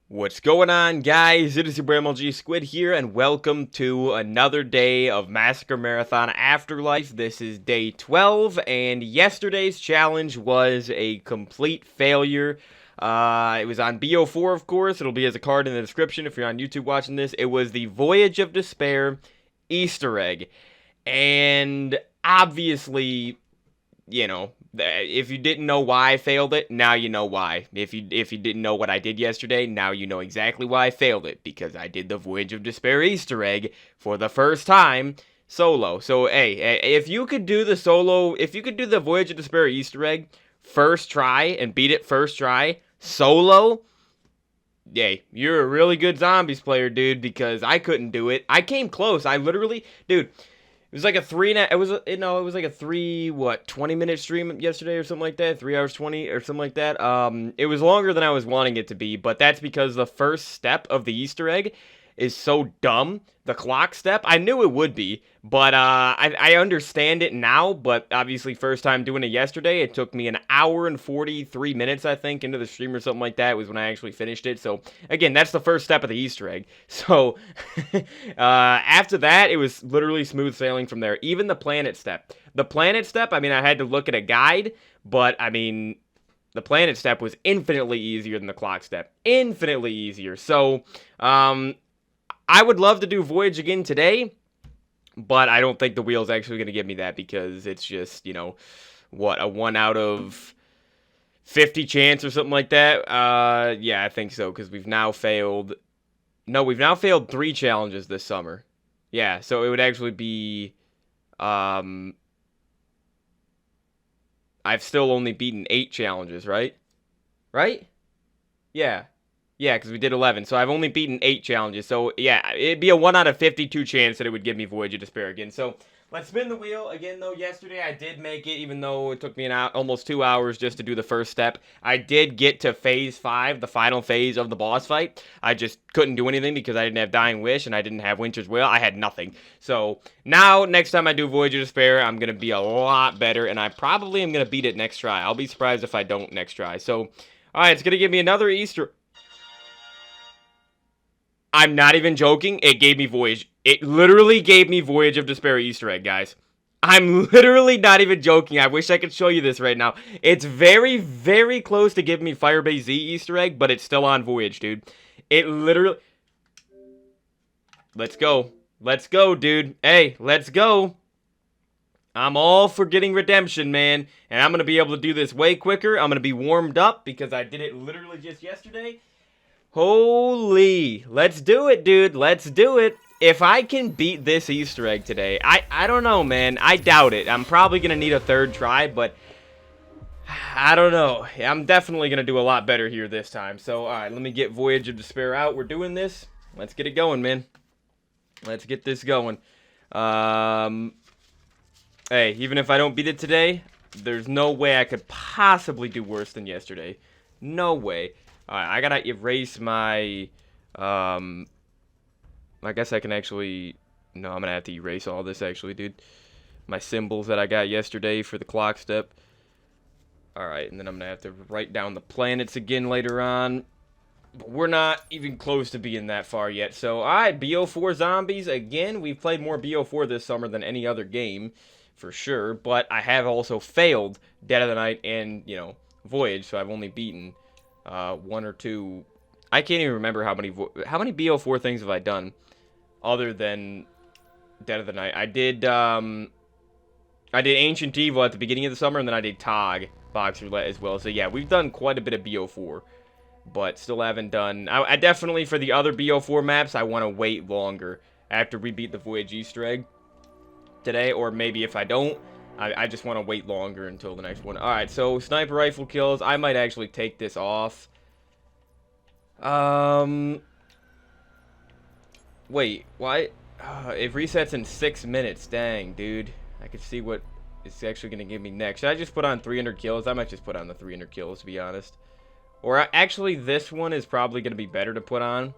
What's going on, guys? It is your boy MLG Squid here, and welcome to another day of Massacre Marathon Afterlife. This is day 12, and yesterday's challenge was a complete failure. It was on BO4, of course. It'll be as a card in the description if you're on YouTube watching this. It was the Voyage of Despair Easter egg. And obviously, if you didn't know why I failed it, now you know why. If you didn't know what I did yesterday, now you know exactly why I failed it, because I did the Voyage of Despair Easter egg for the first time solo. So hey, if you could do the Voyage of Despair Easter egg first try and beat it first try solo, yay, you're a really good zombies player, dude, because I couldn't do it. I came close. I literally, dude, it was like a 20-minute stream yesterday or something like that. 3 hours 20 or something like that. It was longer than I was wanting it to be, but that's because the first step of the Easter egg is so dumb. The clock step, I knew it would be, but I understand it now, but obviously first time doing it yesterday, it took me an hour and 43 minutes, I think, into the stream or something like that was when I actually finished it. So, again, that's the first step of the Easter egg. So, after that, it was literally smooth sailing from there. Even the planet step. The planet step, I mean, I had to look at a guide, but, I mean, the planet step was infinitely easier than the clock step. Infinitely easier. So, I would love to do Voyage again today, but I don't think the wheel's actually going to give me that because it's just, what, a 1 out of 50 chance or something like that? Yeah, I think so, because we've now failed 3 challenges this summer. Yeah, so it would actually be, I've still only beaten 8 challenges, right? Right? Yeah. Yeah, because we did 11, so I've only beaten 8 challenges. So, yeah, it'd be a 1 out of 52 chance that it would give me Voyage of Despair again. So, let's spin the wheel. Again, though, yesterday I did make it, even though it took me almost 2 hours just to do the first step. I did get to Phase 5, the final phase of the boss fight. I just couldn't do anything because I didn't have Dying Wish and I didn't have Winter's Wail. I had nothing. So, now, next time I do Voyage of Despair, I'm going to be a lot better, and I probably am going to beat it next try. I'll be surprised if I don't next try. So, alright, it's going to give me another Easter... I'm not even joking. It gave me Voyage. It literally gave me Voyage of Despair Easter egg, guys. I'm literally not even joking. I wish I could show you this right now. It's very, very close to giving me Firebase Z Easter egg, but it's still on Voyage, dude. It literally... Let's go. Let's go, dude. Hey, let's go. I'm all for getting redemption, man. And I'm going to be able to do this way quicker. I'm going to be warmed up because I did it literally just yesterday. Holy, let's do it, dude. Let's do it. If I can beat this Easter egg today, I don't know, man. I doubt it. I'm probably going to need a third try, but I don't know. I'm definitely going to do a lot better here this time. So, all right, let me get Voyage of Despair out. We're doing this. Let's get it going, man. Let's get this going. Hey, even if I don't beat it today, there's no way I could possibly do worse than yesterday. No way. Alright, I gotta erase my, I guess I can actually, no, I'm gonna have to erase all this actually, dude. My symbols that I got yesterday for the clock step. Alright, and then I'm gonna have to write down the planets again later on. But we're not even close to being that far yet. So, alright, BO4 zombies, again, we've played more BO4 this summer than any other game, for sure. But I have also failed Dead of the Night and, Voyage, so I've only beaten... 1 or 2. I can't even remember how many BO4 things have I done other than Dead of the Night. I did Ancient Evil at the beginning of the summer, and then I did TOG Box Roulette as well. So yeah, we've done quite a bit of BO4, but still haven't done. I definitely, for the other BO4 maps, I want to wait longer after we beat the Voyage Easter egg today, or maybe if I don't, I just want to wait longer until the next one. Alright, so sniper rifle kills. I might actually take this off. Wait, why? It resets in 6 minutes. Dang, dude. I could see what it's actually going to give me next. Should I just put on 300 kills? I might just put on the 300 kills, to be honest. Or actually, this one is probably going to be better to put on.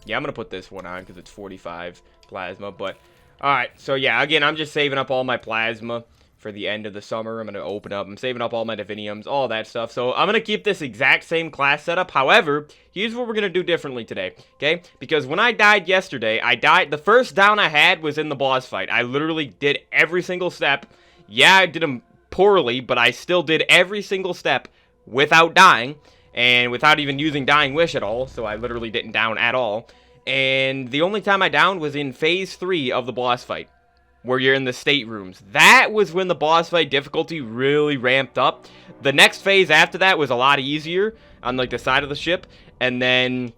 Yeah, I'm going to put this one on because it's 45 plasma. But, alright, so yeah, again, I'm just saving up all my plasma for the end of the summer. I'm going to open up. I'm saving up all my diviniums, all that stuff. So I'm going to keep this exact same class setup. However, here's what we're going to do differently today, okay? Because when I died yesterday, the first down I had was in the boss fight. I literally did every single step. Yeah, I did them poorly, but I still did every single step without dying and without even using Dying Wish at all. So I literally didn't down at all. And the only time I downed was in phase 3 of the boss fight, where you're in the staterooms. That was when the boss fight difficulty really ramped up. The next phase after that was a lot easier on, like, the side of the ship. And then,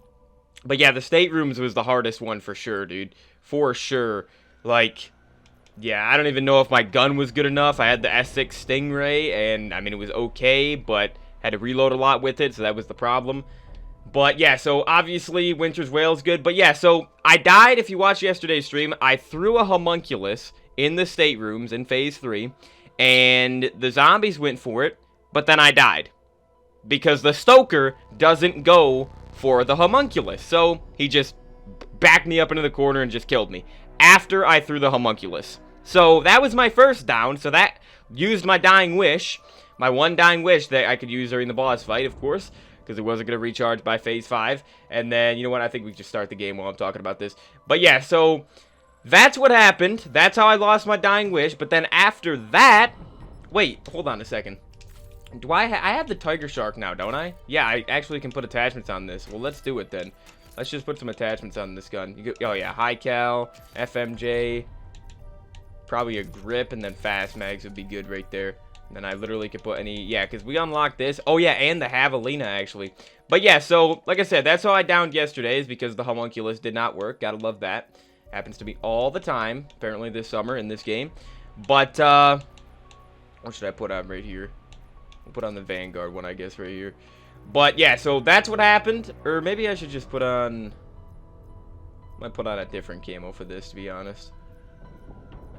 but yeah, the staterooms was the hardest one for sure, dude. For sure. Like, yeah, I don't even know if my gun was good enough. I had the S6 Stingray, and, I mean, it was okay, but had to reload a lot with it, so that was the problem. But yeah, so obviously Winter's Wail's good. But yeah, so I died. If you watched yesterday's stream, I threw a homunculus in the staterooms in phase 3, and the zombies went for it, but then I died because the stoker doesn't go for the homunculus. So he just backed me up into the corner and just killed me after I threw the homunculus. So that was my first down. So that used my Dying Wish, my one Dying Wish that I could use during the boss fight, of course, because it wasn't going to recharge by phase 5. And then, you know what, I think we just start the game while I'm talking about this. But yeah, so that's what happened. That's how I lost my Dying Wish. But then after that, wait, hold on a second. Do I have the Tiger Shark now, don't I? Yeah, I actually can put attachments on this. Well, let's do it then. Let's just put some attachments on this gun. Oh yeah, high cal, FMJ, probably a grip, and then fast mags would be good right there. And then I literally could put any, yeah, because we unlocked this. Oh, yeah, and the Javelina, actually. But, yeah, so, like I said, that's how I downed yesterday, is because the homunculus did not work. Gotta love that. Happens to be all the time, apparently this summer in this game. But, what should I put on right here? We'll put on the Vanguard one, I guess, right here. But, yeah, so that's what happened. Or maybe I should just put on, might put on a different camo for this, to be honest.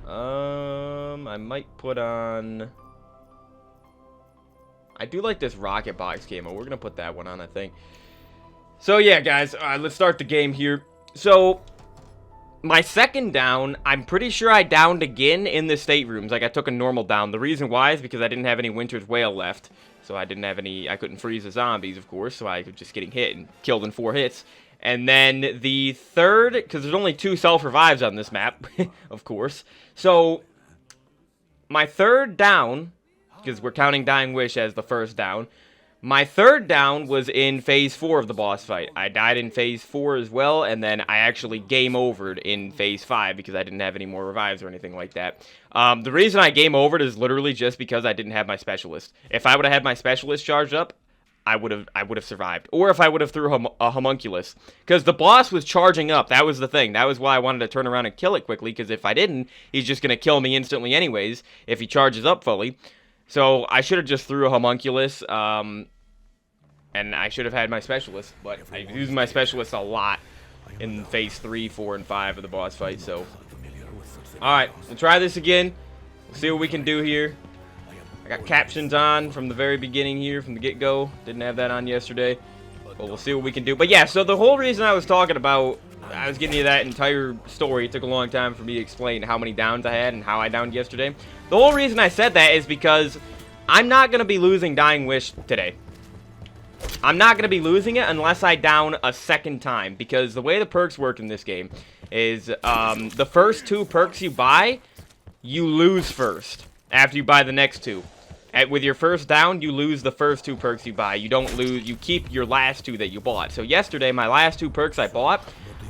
I might put on, I do like this rocket box camo. We're going to put that one on, I think. So, yeah, guys. Let's start the game here. So, my second down, I'm pretty sure I downed again in the staterooms. Like, I took a normal down. The reason why is because I didn't have any Winter's Wail left. So, I didn't have any, I couldn't freeze the zombies, of course. So, I was just getting hit and killed in 4 hits. And then the third, because there's only 2 self-revives on this map, of course. So, my third down, because we're counting Dying Wish as the first down. My third down was in phase 4 of the boss fight. I died in phase 4 as well, and then I actually game overed in phase 5 because I didn't have any more revives or anything like that. The reason I game overed is literally just because I didn't have my specialist. If I would have had my specialist charged up, I would have survived. Or if I would have threw a homunculus. Because the boss was charging up. That was the thing. That was why I wanted to turn around and kill it quickly, because if I didn't, he's just going to kill me instantly anyways if he charges up fully. So, I should have just threw a homunculus, and I should have had my specialist, but I used my specialist a lot in phase 3, 4, and 5 of the boss fight, so. Alright, we'll try this again. We'll see what we can do here. I got captions on from the very beginning here, from the get-go. Didn't have that on yesterday, but we'll see what we can do. But yeah, so the whole reason I was talking about, I was giving you that entire story. It took a long time for me to explain how many downs I had and how I downed yesterday. The whole reason I said that is because I'm not going to be losing Dying Wish today. I'm not going to be losing it unless I down a second time. Because the way the perks work in this game is the first 2 perks you buy, you lose first after you buy the next 2. With your first down, you lose the first 2 perks you buy. You don't lose, you keep your last 2 that you bought. So yesterday, my last 2 perks I bought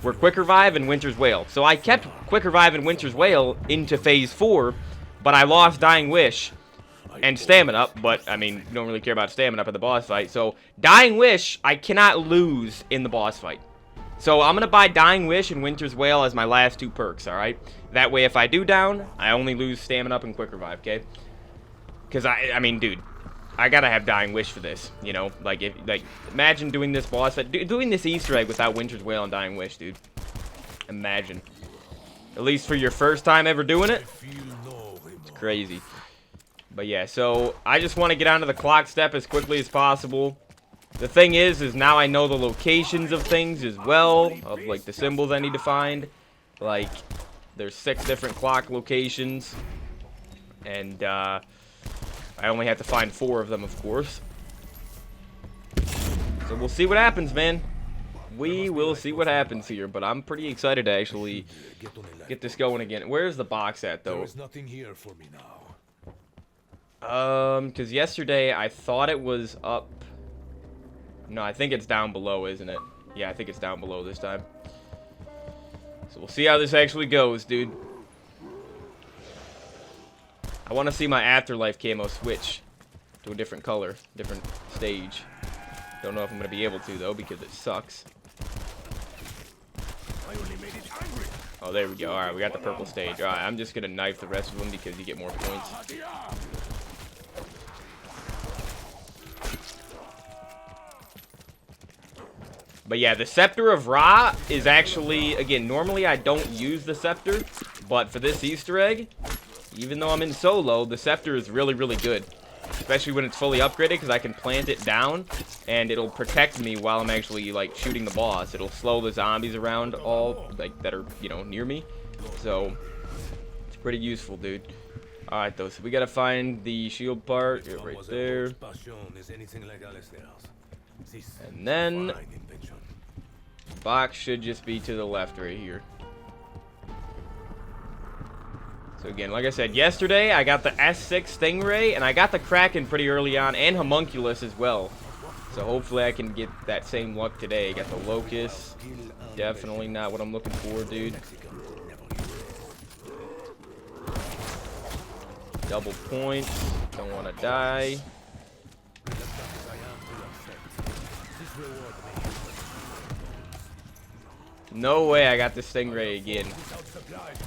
were Quick Revive and Winter's Wail. So I kept Quick Revive and Winter's Wail into phase 4, but I lost Dying Wish and Stamina, but, I mean, you don't really care about Stamina up in the boss fight. So, Dying Wish, I cannot lose in the boss fight. So, I'm going to buy Dying Wish and Winter's Wail as my last 2 perks, alright? That way, if I do down, I only lose Stamina up and Quick Revive, okay? Because, I mean, dude, I gotta have Dying Wish for this, you know? Like, imagine doing this boss fight, doing this Easter egg without Winter's Wail and Dying Wish, dude. Imagine. At least for your first time ever doing it. It's crazy. But yeah, so I just want to get onto the clock step as quickly as possible. The thing is now I know the locations of things as well, of like the symbols I need to find. Like, there's 6 different clock locations. And I only have to find 4 of them, of course. So we'll see what happens, man. We will see what happens here, but I'm pretty excited to actually get this going again. Where's the box at, though? There is nothing here for me now. Because yesterday I thought it was up. No, I think it's down below, isn't it? Yeah, I think it's down below this time. So we'll see how this actually goes, dude. I want to see my Afterlife camo switch to a different color, different stage. Don't know if I'm going to be able to, though, because it sucks. Oh, there we go. Alright, we got the purple stage. Alright, I'm just going to knife the rest of them because you get more points. But yeah, the Scepter of Ra is actually, again, normally I don't use the Scepter, but for this Easter egg, even though I'm in solo, the Scepter is really, really good. Especially when it's fully upgraded, because I can plant it down, and it'll protect me while I'm actually, like, shooting the boss. It'll slow the zombies around all, like, that are, you know, near me. So, it's pretty useful, dude. Alright, though, so we gotta find the shield part. Right there. And then, the box should just be to the left right here. So again, like I said, yesterday I got the S6 Stingray, and I got the Kraken pretty early on, and Homunculus as well. So hopefully I can get that same luck today. Got the Locust. Definitely not what I'm looking for, dude. Double points. Don't want to die. No way I got the Stingray again.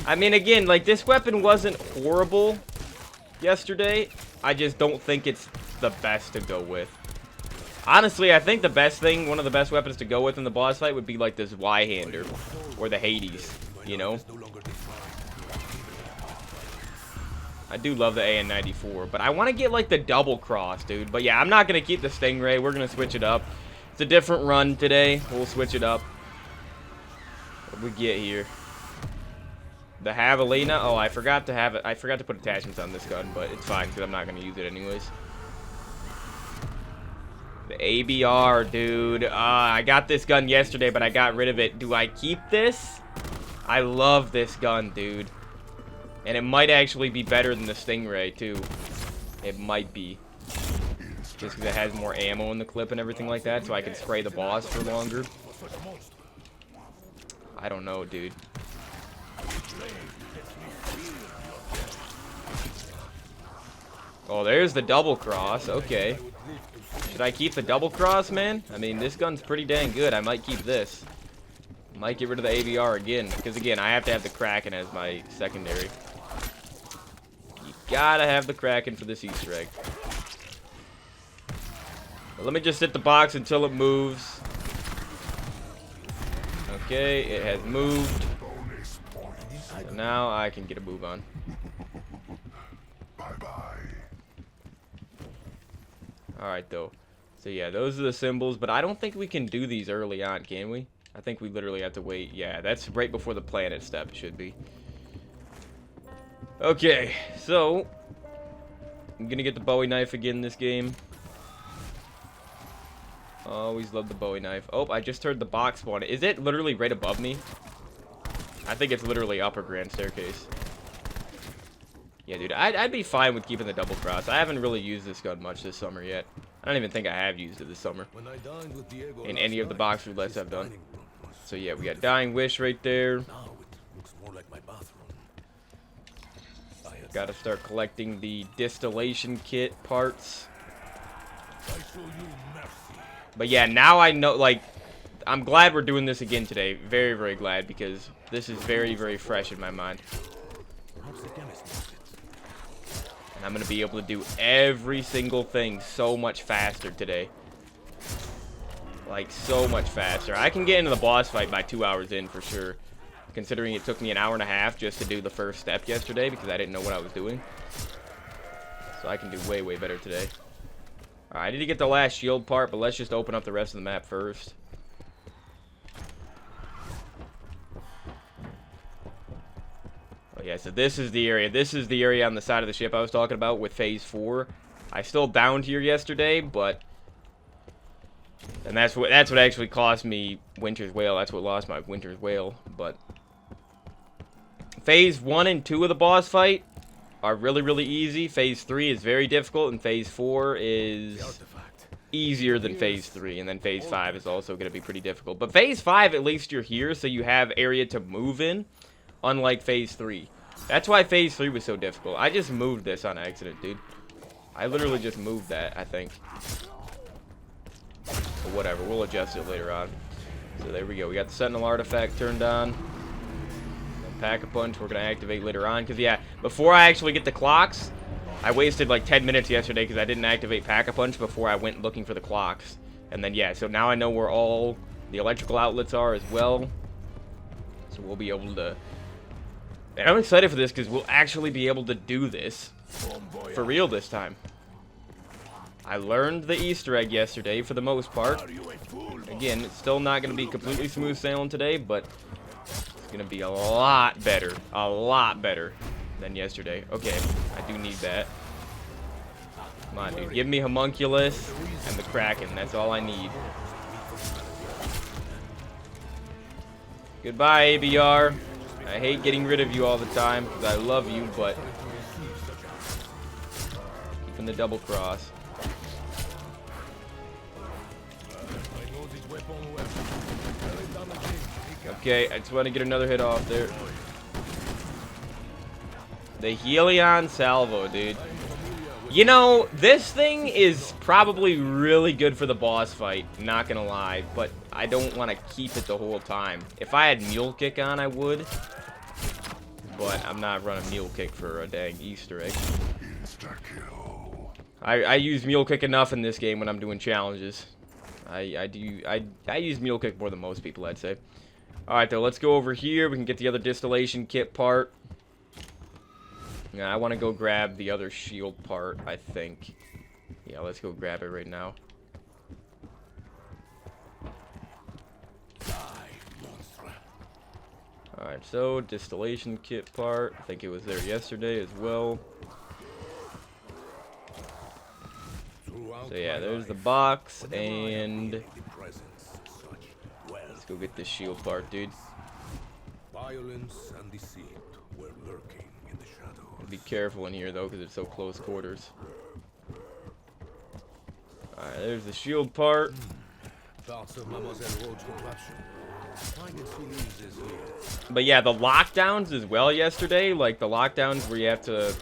I mean, again, like, this weapon wasn't horrible yesterday. I just don't think it's the best to go with. Honestly, I think the best thing, one of the best weapons to go with in the boss fight would be, like, this Y-hander. Or the Hades, you know? I do love the AN-94, but I want to get, like, the double cross, dude. But yeah, I'm not going to keep the Stingray. We're going to switch it up. It's a different run today. We'll switch it up. What we get here? The Javelina. Oh, I forgot to have it. I forgot to put attachments on this gun, but it's fine because I'm not going to use it anyways. The ABR, dude. I got this gun yesterday, but I got rid of it. Do I keep this? I love this gun, dude. And it might actually be better than the Stingray, too. It might be. Just because it has more ammo in the clip and everything like that, so I can spray the boss for longer. I don't know, dude. Oh, there's the double cross. Okay. Should I keep the double cross, man? I mean, this gun's pretty dang good. I might keep this. Might get rid of the ABR again. Because, again, I have to have the Kraken as my secondary. You gotta have the Kraken for this Easter egg. But let me just hit the box until it moves. Okay, it has moved. So now I can get a move on. Alright, though. So, yeah, those are the symbols. But I don't think we can do these early on, can we? I think we literally have to wait. Yeah, that's right before the planet step, should be. Okay, so I'm going to get the Bowie knife again this game. Always love the Bowie knife. Oh, I just heard the box spawn. Is it literally right above me? I think it's literally upper grand staircase. Yeah, dude, I'd be fine with keeping the double cross. I haven't really used this gun much this summer yet. I don't even think I have used it this summer. In any of the box roulettes I've done. So yeah, we got Dying Wish right there. Gotta start collecting the distillation kit parts. But yeah, now I know, like, I'm glad we're doing this again today. Very, very glad, because this is very, very fresh in my mind. And I'm going to be able to do every single thing so much faster today. Like, so much faster. I can get into the boss fight by 2 hours in for sure. Considering it took me an hour and a half just to do the first step yesterday because I didn't know what I was doing. So I can do way, way better today. Alright, I need to get the last shield part, but let's just open up the rest of the map first. Oh Yeah, so this is the area. This is the area on the side of the ship I was talking about with Phase 4. I still downed here yesterday, but... And that's what actually cost me Winter's Whale. That's what lost my Winter's Whale, but... Phase 1 and 2 of the boss fight are really, really easy. Phase 3 is very difficult, and Phase 4 is easier than Phase 3, and then Phase 5 is also going to be pretty difficult. But Phase 5, at least you're here, so you have area to move in, unlike Phase 3. That's why Phase 3 was so difficult. I just moved this on accident, dude. I literally just moved that, I think. But whatever, we'll adjust it later on. So there we go. We got the Sentinel artifact turned on. Pack-a-Punch we're going to activate later on. Because, yeah, before I actually get the clocks, I wasted like 10 minutes yesterday because I didn't activate Pack-a-Punch before I went looking for the clocks. And then, yeah, so now I know where all the electrical outlets are as well. So we'll be able to... And I'm excited for this because we'll actually be able to do this for real this time. I learned the Easter egg yesterday for the most part. Again, it's still not going to be completely smooth sailing today, but... Gonna be a lot better than yesterday. Okay, I do need that. Come on, dude. Give me Homunculus and the Kraken. That's all I need. Goodbye, ABR. I hate getting rid of you all the time because I love you, but keeping the double cross. Okay, I just want to get another hit off there. The Helion Salvo, dude. You know, this thing is probably really good for the boss fight, not gonna lie, but I don't want to keep it the whole time. If I had Mule Kick on, I would. But I'm not running Mule Kick for a dang Easter egg. I use Mule Kick enough in this game when I'm doing challenges. I use Mule Kick more than most people, I'd say. Alright, though, let's go over here. We can get the other distillation kit part. Yeah, I want to go grab the other shield part, I think. Yeah, let's go grab it right now. Alright, so distillation kit part. I think it was there yesterday as well. So yeah, there's the box, and let's go get this shield part, dude. Violence and deceit were lurking in the shadows. Be careful in here though, because it's so close quarters. Alright, there's the shield part. But yeah, the lockdowns as well yesterday, like the lockdowns where you have to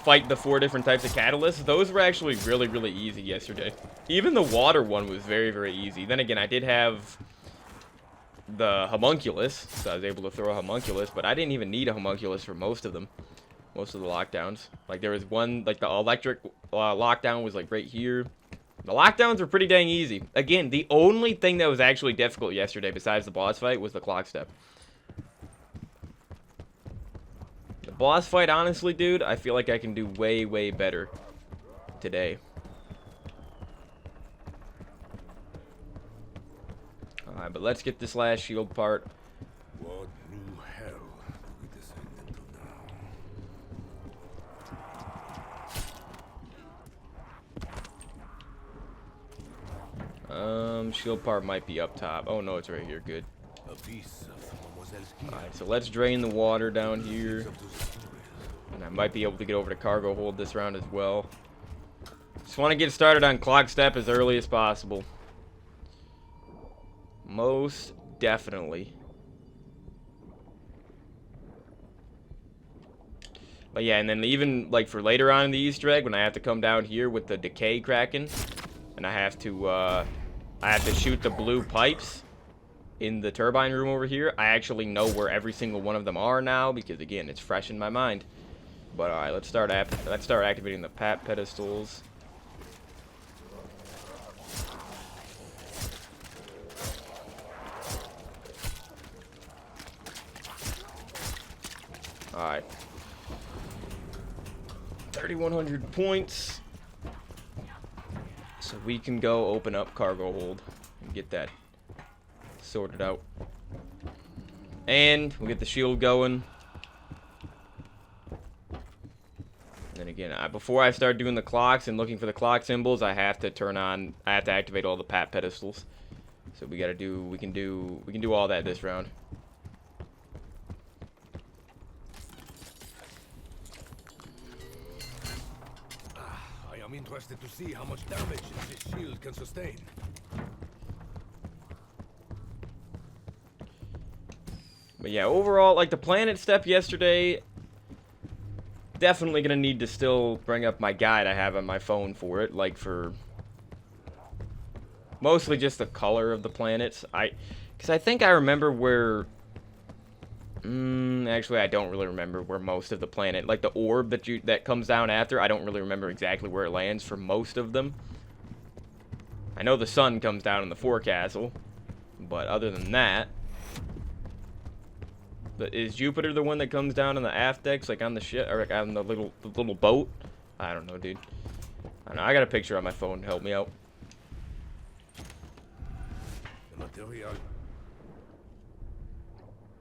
fight the 4 different types of catalysts, those were actually really, really easy yesterday. Even the water one was very, very easy. Then again, I did have the Homunculus, so I was able to throw a Homunculus, but I didn't even need a Homunculus for most of them. Most of the lockdowns. Like, there was one, like, the electric lockdown was, like, right here. The lockdowns were pretty dang easy. Again, the only thing that was actually difficult yesterday, besides the boss fight, was the clock step. The boss fight, honestly, dude, I feel like I can do way, way better today. Alright, but let's get this last shield part. What new hell we descend into now? Shield part might be up top. Oh no, it's right here. Good. Alright, so let's drain the water down here. And I might be able to get over to cargo hold this round as well. Just want to get started on clock step as early as possible. Most definitely. But yeah, and then even like for later on in the Easter egg, when I have to come down here with the decay Kraken, and I have to shoot the blue pipes in the turbine room over here. I actually know where every single one of them are now because again, it's fresh in my mind. But all right, let's start activating the pedestals. All right. 3,100 points. So we can go open up cargo hold and get that sorted out. And we'll get the shield going. And again, before I start doing the clocks and looking for the clock symbols, I have to activate all the pat pedestals. So we can do all that this round. I am interested to see how much damage this shield can sustain. But yeah, overall, like the planet step yesterday, definitely gonna need to still bring up my guide I have on my phone for it, like for mostly just the color of the planets. Because I think I remember where. Actually, I don't really remember where most of the planet, like the orb that comes down after. I don't really remember exactly where it lands for most of them. I know the sun comes down in the forecastle, but other than that. But is Jupiter the one that comes down on the aft decks, like on the ship, or like on the little boat? I don't know, dude. I don't know. I got a picture on my phone to help me out. The material.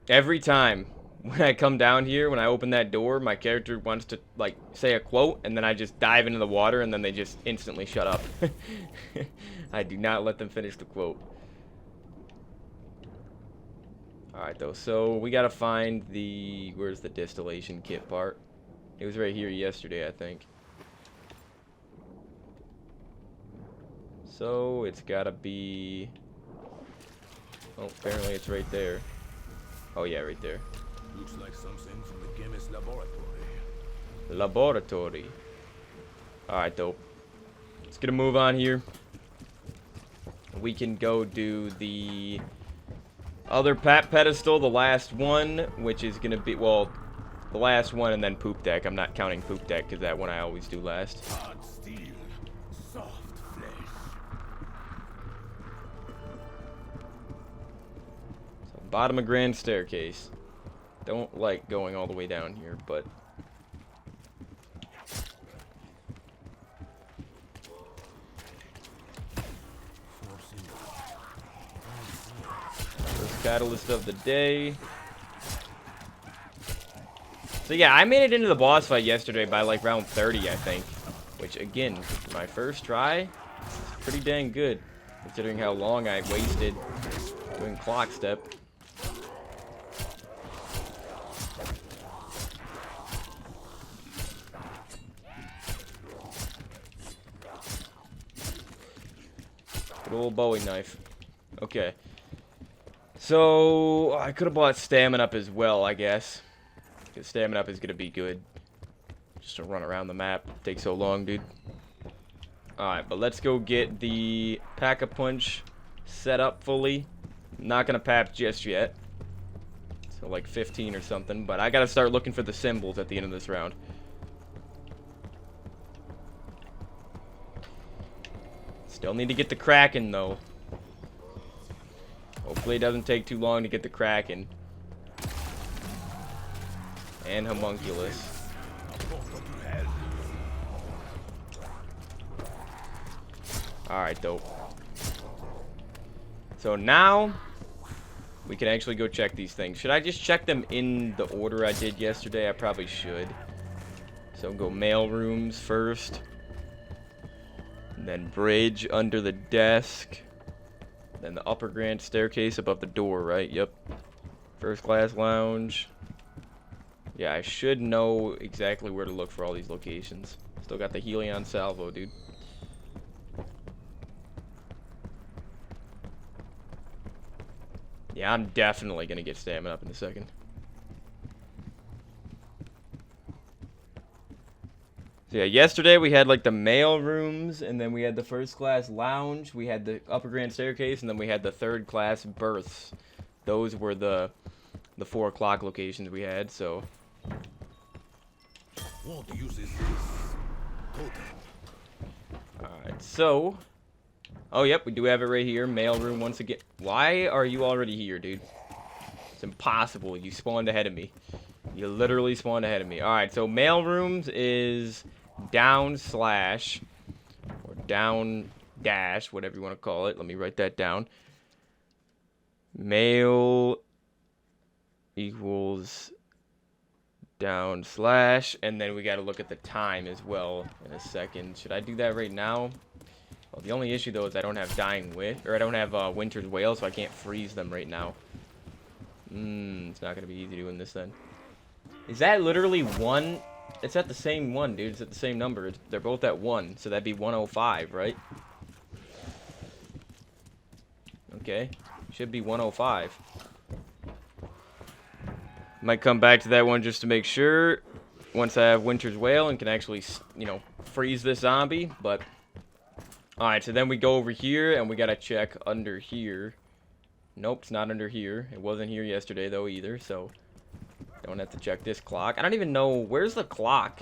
Every time when I come down here, when I open that door, my character wants to like say a quote, and then I just dive into the water, and then they just instantly shut up. I do not let them finish the quote. Alright, though, so we gotta find where's the distillation kit part? It was right here yesterday, I think. So, it's gotta be... Oh, apparently it's right there. Oh, yeah, right there. Looks like something from the chemist's laboratory. Laboratory. Alright, though. Let's get a move on here. We can go do the other pedestal, the last one, which is going to be, well, the last one and then poop deck. I'm not counting poop deck because that one I always do last. Hard steel, soft flesh. So, bottom of grand staircase. Don't like going all the way down here, but... First catalyst of the day. So yeah, I made it into the boss fight yesterday by like round 30, I think. Which, again, for my first try, is pretty dang good. Considering how long I wasted doing clock step. Good old Bowie knife. Okay. So, I could have bought Stamina Up as well, I guess. Because Stamina Up is going to be good. Just to run around the map. Takes so long, dude. Alright, but let's go get the Pack-a-Punch set up fully. I'm not going to pap just yet. So, like 15 or something. But I got to start looking for the symbols at the end of this round. Still need to get the Kraken, though. Hopefully it doesn't take too long to get the Kraken. And Homunculus. Alright, though. So now, we can actually go check these things. Should I just check them in the order I did yesterday? I probably should. So go mail rooms first. And then bridge under the desk. Then the upper grand staircase above the door, right? Yep. First class lounge. Yeah, I should know exactly where to look for all these locations. Still got the Helion salvo, dude. Yeah, I'm definitely gonna get Stamina Up in a second. So yeah, yesterday we had like the mail rooms, and then we had the first class lounge, we had the upper grand staircase, and then we had the third class berths. Those were the 4 o'clock locations we had, so. Want to use this totem. Alright, so. Oh, yep, we do have it right here. Mail room once again. Why are you already here, dude? It's impossible. You spawned ahead of me. You literally spawned ahead of me. Alright, so mail rooms is down slash or down dash, whatever you want to call it. Let me write that down. Mail equals down slash, and then we got to look at the time as well in a second. Should I do that right now? Well, the only issue though is I don't have dying wit, or I don't have winter's whale, so I can't freeze them right now. It's not gonna be easy doing this then. Is that literally one? It's at the same one, dude. It's at the same number. They're both at 1, so that'd be 105, right? Okay, should be 105. Might come back to that one just to make sure once I have winter's whale and can actually, you know, freeze this zombie. But all right, so then we go over here and we gotta check under here. Nope, it's not under here. It wasn't here yesterday though either, so don't have to check this clock. I don't even know where's the clock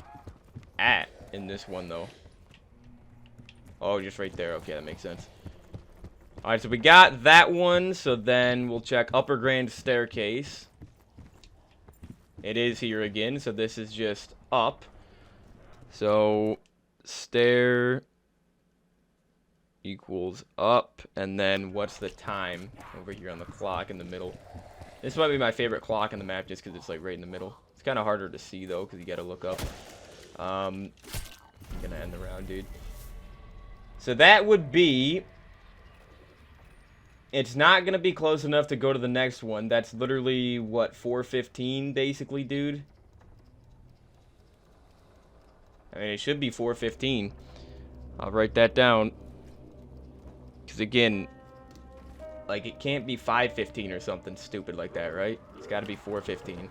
at in this one though. Oh, just right there. Okay, that makes sense. All right, so we got that one. So then we'll check upper grand staircase. It is here again, so this is just up. So stair equals up, and then what's the time over here on the clock in the middle? This might be my favorite clock in the map just because it's like right in the middle. It's kind of harder to see though because you got to look up. I'm gonna end the round, dude. So that would be. It's not gonna be close enough to go to the next one. That's literally what, 4:15 basically, dude. I mean, it should be 4:15. I'll write that down. Because again, like it can't be 5:15 or something stupid like that, right? It's got to be 4:15.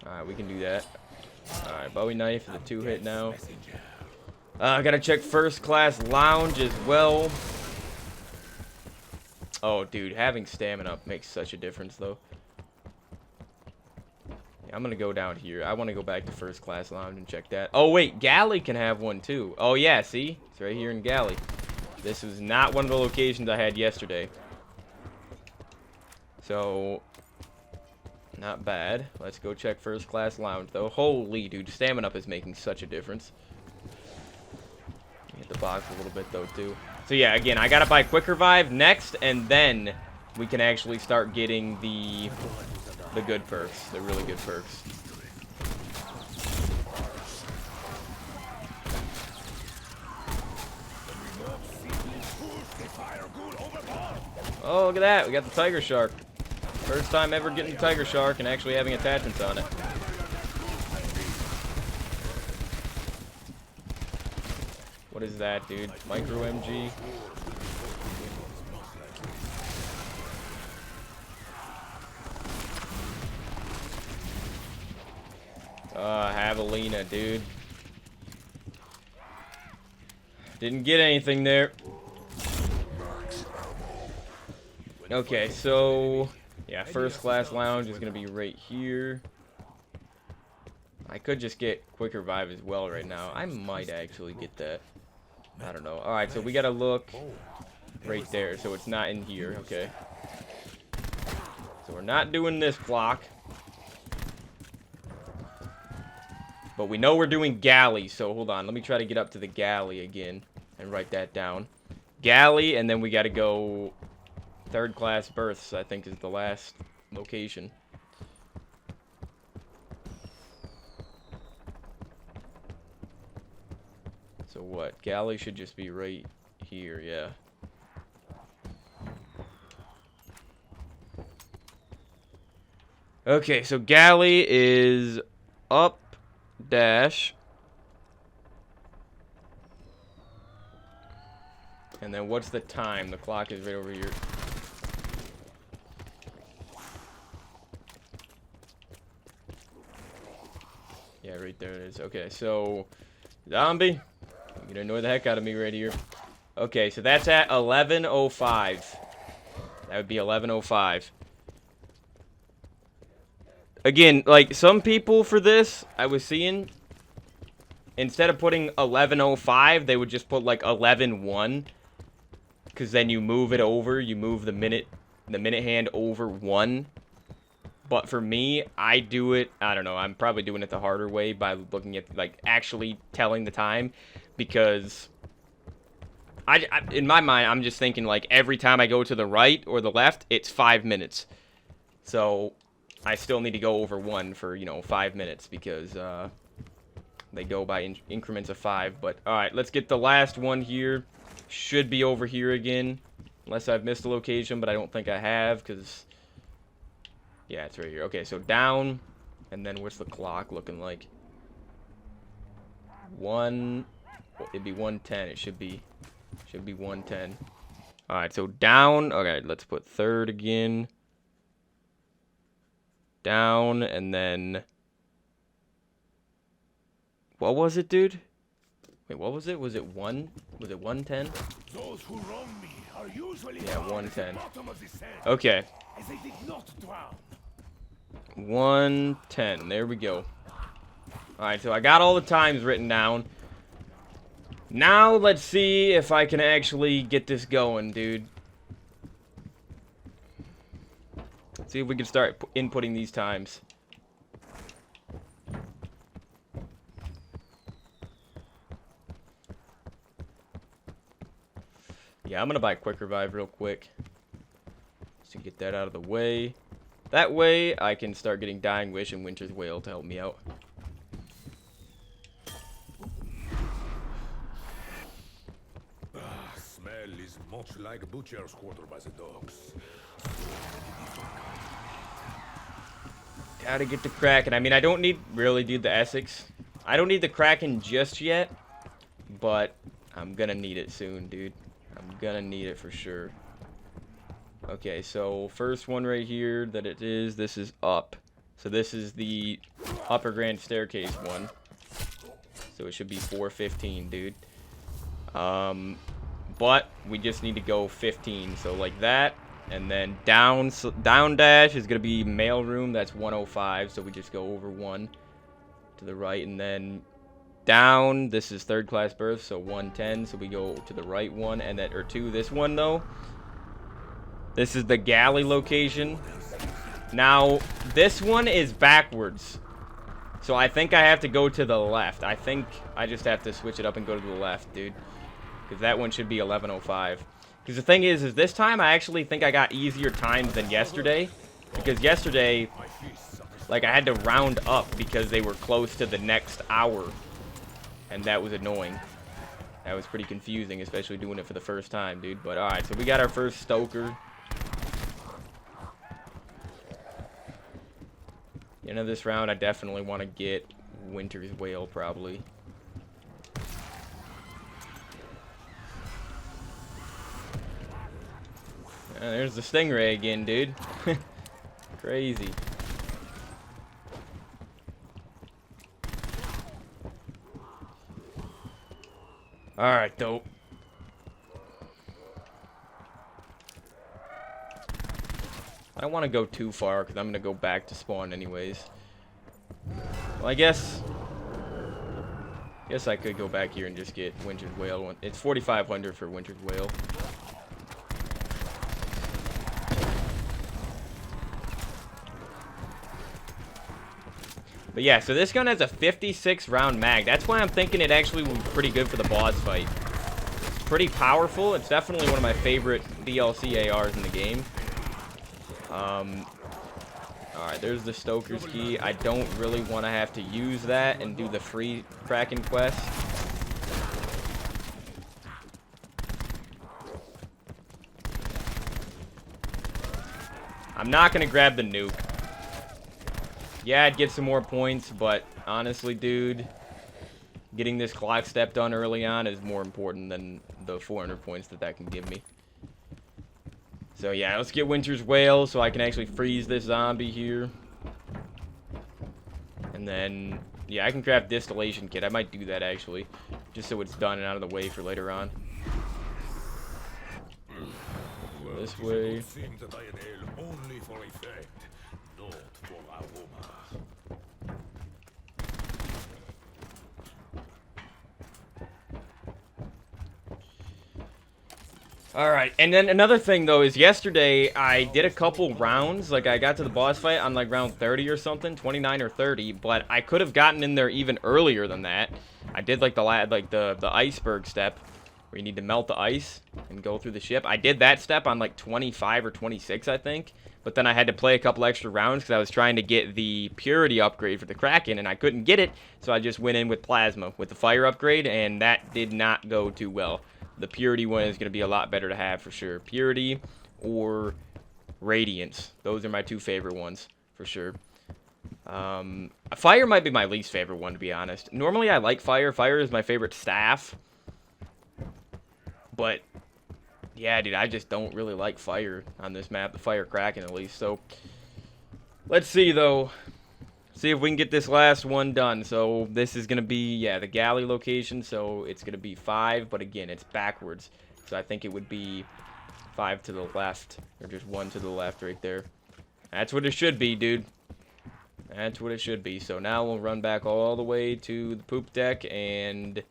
All right, we can do that. All right, Bowie knife for the 2-hit now. I gotta check first class lounge as well. Oh, dude, having stamina makes such a difference, though. Yeah, I'm gonna go down here. I want to go back to first class lounge and check that. Oh, wait, Galley can have one, too. Oh, yeah, see? It's right here in Galley. This was not one of the locations I had yesterday. So, not bad. Let's go check first class lounge, though. Holy, dude, stamina up is making such a difference. Hit the box a little bit, though, too. So yeah, again, I gotta buy Quick Revive next, and then we can actually start getting the good perks, the really good perks. Oh, look at that, we got the Tiger Shark. First time ever getting the Tiger Shark and actually having attachments on it. What is that, dude? Micro MG. Javelina, dude. Didn't get anything there. Okay, so yeah, first class lounge is gonna be right here. I could just get Quick Revive as well right now. I might actually get that. I don't know. Alright, so we gotta look right there. So it's not in here. Okay. So we're not doing this clock. But we know we're doing Galley. So hold on. Let me try to get up to the Galley again and write that down. Galley, and then we gotta go third class berths, I think is the last location. So what? Galley should just be right here, yeah. Okay, so Galley is up dash. And then what's the time? The clock is right over here. Yeah, right there it is. Okay, so zombie. You're gonna annoy the heck out of me right here. Okay, so that's at 11:05. That would be 11:05. Again, like some people for this, I was seeing, instead of putting 11:05, they would just put like 11:01, because then you move it over. You move the minute hand over 1. But for me, I do it, I don't know, I'm probably doing it the harder way by looking at, like, actually telling the time, because in my mind, I'm just thinking, like, every time I go to the right or the left, it's 5 minutes. So I still need to go over 1 for, you know, 5 minutes because they go by increments of 5. But alright, let's get the last one here. Should be over here again. Unless I've missed a location, but I don't think I have because... Yeah, it's right here. Okay, so down. And then what's the clock looking like? 1... It'd be 110. It should be 110. Alright, so down. Okay, let's put third again. Down, and then... What was it, dude? Wait, what was it? Was it 1? Was it 110? Those who wrong me are usually Yeah, 110. bottom of the sand, Okay. as they did not drown. 110. There we go. Alright, so I got all the times written down. Now, let's see if I can actually get this going, dude. Let's see if we can start inputting these times. Yeah, I'm gonna buy Quick Revive real quick. Just to get that out of the way. That way, I can start getting Dying Wish and Winter's Wail to help me out. Smell is much like butcher's quarter by the dogs. Gotta get the Kraken. I mean, I don't need really do the Essex. I don't need the Kraken just yet, but I'm gonna need it soon, dude. I'm gonna need it for sure. Okay, so first one right here that it is, this is up. So this is the upper grand staircase one. So it should be 415, dude. But we just need to go 15. So like that. And then down dash is going to be mail room. That's 105. So we just go over 1 to the right. And then down, this is third class berth. So 110. So we go to the right one. And then, or 2, this one though. This is the galley location. Now, this one is backwards. So I think I have to go to the left. I think I just have to switch it up and go to the left, dude. Because that one should be 1105. Because the thing is this time I actually think I got easier times than yesterday. Because yesterday, like, I had to round up because they were close to the next hour. And that was annoying. That was pretty confusing, especially doing it for the first time, dude. But alright, so we got our first Stoker. End of this round, I definitely want to get Winter's Wail, probably. There's the Stingray again, dude. Crazy. Alright, dope. I don't want to go too far because I'm going to go back to spawn anyways. Well, I guess I could go back here and just get Winter's Wail. It's 4,500 for Winter's Wail. But yeah, so this gun has a 56 round mag. That's why I'm thinking it actually would be pretty good for the boss fight. It's pretty powerful. It's definitely one of my favorite DLC ARs in the game. Alright, there's the Stoker's key. I don't really want to have to use that and do the free Kraken quest. I'm not going to grab the nuke. Yeah, I'd get some more points, but honestly, dude, getting this clock step done early on is more important than the 400 points that can give me. So yeah, let's get Winter's Wail so I can actually freeze this zombie here. And then, yeah, I can craft Distillation Kit. I might do that, actually, just so it's done and out of the way for later on. This way. Alright, and then another thing, though, is yesterday I did a couple rounds. Like, I got to the boss fight on, like, round 30 or something, 29 or 30, but I could have gotten in there even earlier than that. I did, like, the iceberg step, where you need to melt the ice and go through the ship. I did that step on like 25 or 26, I think. But then I had to play a couple extra rounds because I was trying to get the purity upgrade for the Kraken, and I couldn't get it. So I just went in with plasma with the fire upgrade, and that did not go too well. The purity one is going to be a lot better to have for sure. Purity or radiance. Those are my two favorite ones for sure. Fire might be my least favorite one, to be honest. Normally I like fire. Fire is my favorite staff. But yeah, dude, I just don't really like fire on this map. The fire Kraken, at least. So let's see, though. See if we can get this last one done. So this is going to be, yeah, the galley location. So it's going to be 5, but again, it's backwards. So I think it would be 5 to the left, or just 1 to the left right there. That's what it should be, dude. That's what it should be. So now we'll run back all the way to the poop deck, and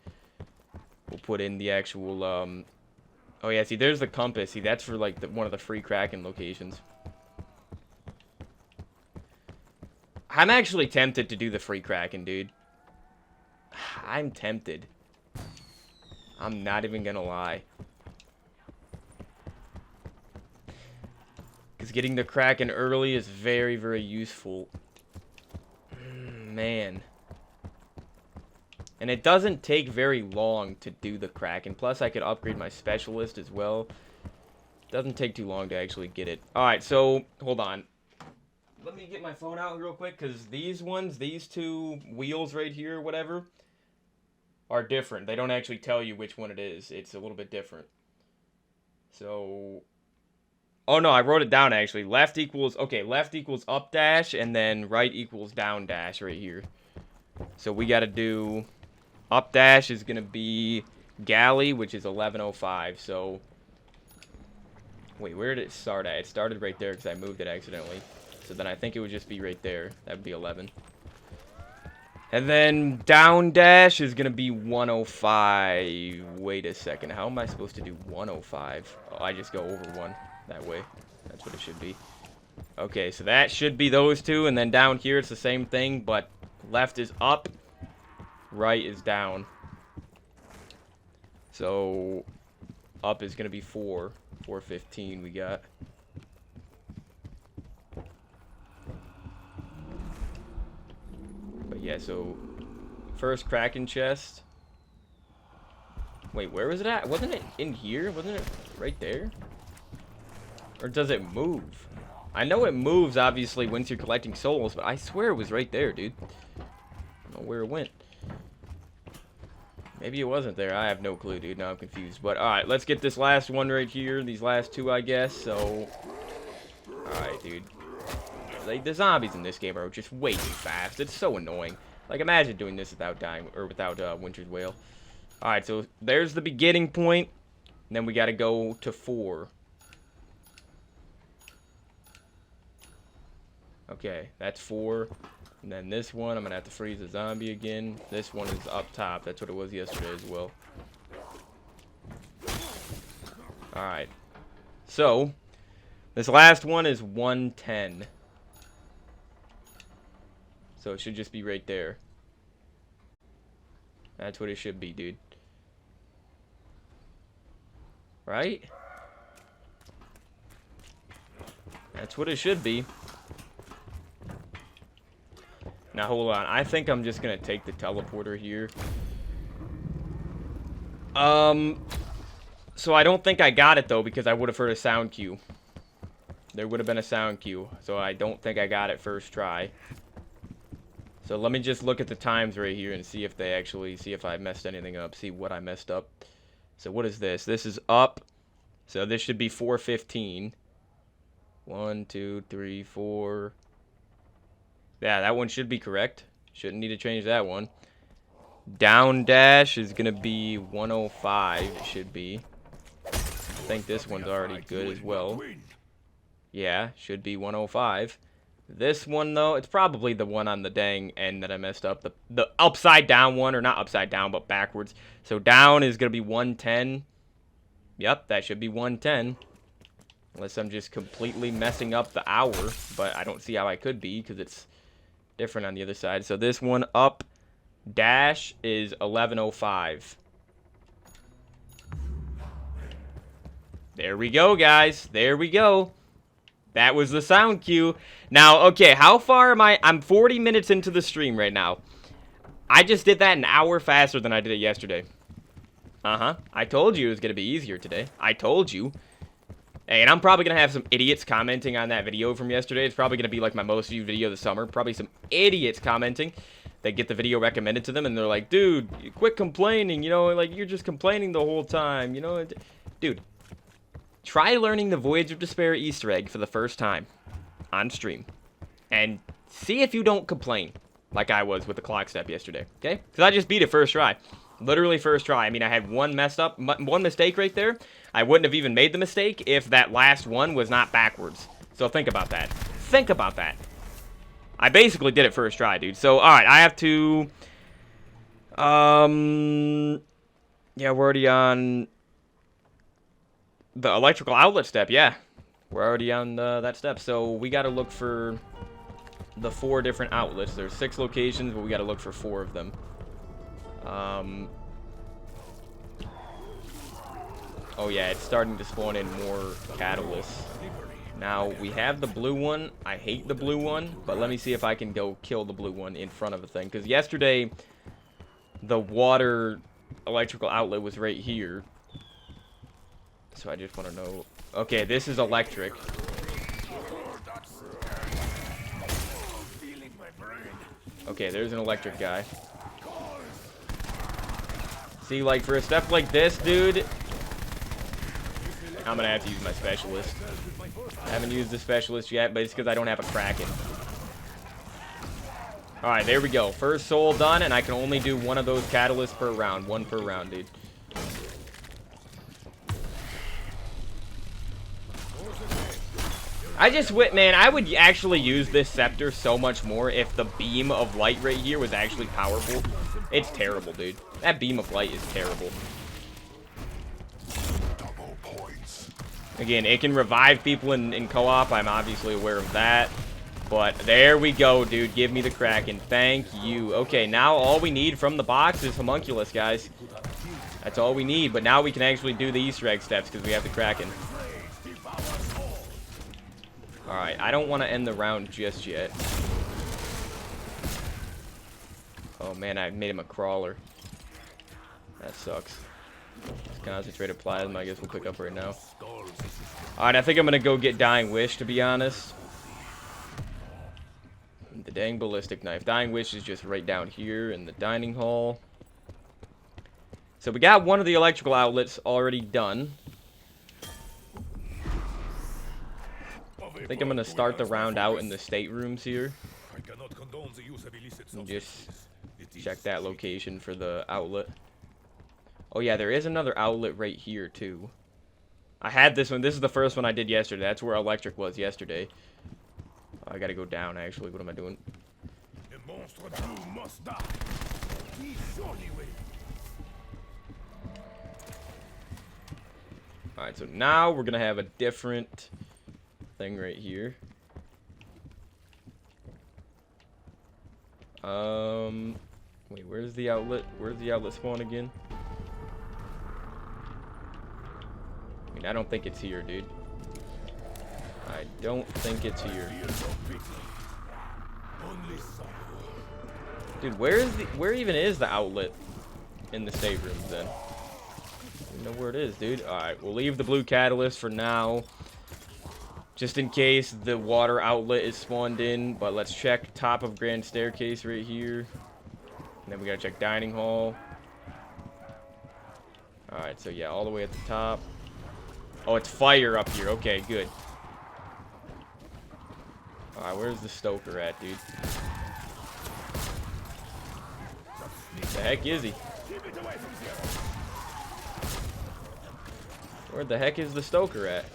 we'll put in the actual, oh yeah, see, there's the compass. See, that's for, like, one of the free Kraken locations. I'm actually tempted to do the free Kraken, dude. I'm tempted. I'm not even gonna lie. Because getting the Kraken early is very, very useful. Man. And it doesn't take very long to do the Kraken. Plus, I could upgrade my specialist as well. Doesn't take too long to actually get it. Alright, so, hold on. Let me get my phone out real quick, because these ones, these two wheels right here, whatever, are different. They don't actually tell you which one it is. It's a little bit different. So, oh no, I wrote it down actually. Left equals, okay, left equals up dash, and then right equals down dash right here. So we got to do, up dash is going to be galley, which is 1105. So, wait, where did it start at? It started right there because I moved it accidentally. So then I think it would just be right there. That would be 11. And then down dash is going to be 105. Wait a second. How am I supposed to do 105? Oh, I just go over 1 that way. That's what it should be. Okay, so that should be those two. And then down here it's the same thing, but left is up, right is down. So up is going to be 4. 415 we got. But yeah, so first Kraken chest. Wait, where was it at? Wasn't it in here? Wasn't it right there? Or does it move? I know it moves, obviously, once you're collecting souls, but I swear it was right there, dude. I don't know where it went. Maybe it wasn't there. I have no clue, dude. Now I'm confused. But, alright, let's get this last one right here. These last two, I guess. So, alright, dude. Like, the zombies in this game are just way too fast. It's so annoying. Like, imagine doing this without dying, or without Winter's Wail. Alright, so there's the beginning point. And then we gotta go to 4. Okay, that's 4. And then this one, I'm gonna have to freeze the zombie again. This one is up top. That's what it was yesterday as well. Alright. So, this last one is 110. So it should just be right there. That's what it should be, dude. Right? That's what it should be. Now, hold on. I think I'm just going to take the teleporter here. So I don't think I got it, though, because I would have heard a sound cue. There would have been a sound cue. So I don't think I got it first try. So let me just look at the times right here and see if they actually, see if I messed anything up. See what I messed up. So what is this? This is up. So this should be 4:15. 1, 2, 3, 4. Yeah, that one should be correct. Shouldn't need to change that one. Down dash is going to be 105. It should be. I think this one's already good as well. Yeah, should be 105. This one, though, it's probably the one on the dang end that I messed up. The upside down one, or not upside down, but backwards. So down is going to be 110. Yep, that should be 110. Unless I'm just completely messing up the hour. But I don't see how I could be, because it's different on the other side. So this one up dash is 1105. There we go, guys. There we go. That was the sound cue. Now, okay, how far am I? I'm 40 minutes into the stream right now. I just did that an hour faster than I did it yesterday. I told you it was going to be easier today. I told you. Hey, and I'm probably going to have some idiots commenting on that video from yesterday. It's probably going to be like my most viewed video of the summer. Probably some idiots commenting. They get the video recommended to them, and they're like, dude, quit complaining. You know, like, you're just complaining the whole time. You know, dude, try learning the Voyage of Despair Easter egg for the first time on stream. And see if you don't complain like I was with the clock step yesterday, okay? Because I just beat it first try. Literally first try. I mean, I had one mistake right there. I wouldn't have even made the mistake if that last one was not backwards. So think about that. Think about that. I basically did it first try, dude. So, alright, I have to... Yeah, we're already on... the electrical outlet step, yeah. We're already on that step. So, we gotta look for the 4 different outlets. There's 6 locations, but we gotta look for 4 of them. Oh yeah, it's starting to spawn in more catalysts. Now, we have the blue one. I hate the blue one, but let me see if I can go kill the blue one in front of the thing. Because yesterday, the water electrical outlet was right here. So I just want to know... Okay, this is electric. Okay, there's an electric guy. See, like, for a step like this, dude, I'm gonna have to use my specialist. I haven't used the specialist yet, but it's because I don't have a Kraken. Alright, there we go. First soul done, and I can only do one of those catalysts per round. One per round, dude. I just went, man, I would actually use this scepter so much more if the beam of light right here was actually powerful. It's terrible, dude. That beam of light is terrible. Again, it can revive people in co-op. I'm obviously aware of that. But there we go, dude. Give me the Kraken. Thank you. Okay, now all we need from the box is Homunculus, guys. That's all we need. But now we can actually do the Easter egg steps because we have the Kraken. Alright, I don't want to end the round just yet. Oh man, I made him a crawler. That sucks. Concentrated plasma, I guess we'll pick up right now. Alright, I think I'm gonna go get Dying Wish, to be honest. The dang ballistic knife. Dying Wish is just right down here in the dining hall. So we got one of the electrical outlets already done. I think I'm gonna start the round out in the staterooms here. And just check that location for the outlet. Oh yeah, there is another outlet right here too. I had this one. This is the first one I did yesterday. That's where electric was yesterday. Oh, I gotta go down actually. What am I doing? Alright, so now we're gonna have a different thing right here. Wait, where's the outlet? Where's the outlet spawn again? I mean, I don't think it's here, dude. I don't think it's here. Dude, where even is the outlet in the staterooms then? I don't know where it is, dude. Alright, we'll leave the blue catalyst for now. Just in case the water outlet is spawned in. But let's check top of grand staircase right here. And then we gotta check dining hall. Alright, so yeah, all the way at the top. Oh, it's fire up here. Okay, good. Alright, where's the stoker at, dude? The heck is he? Where the heck is the stoker at?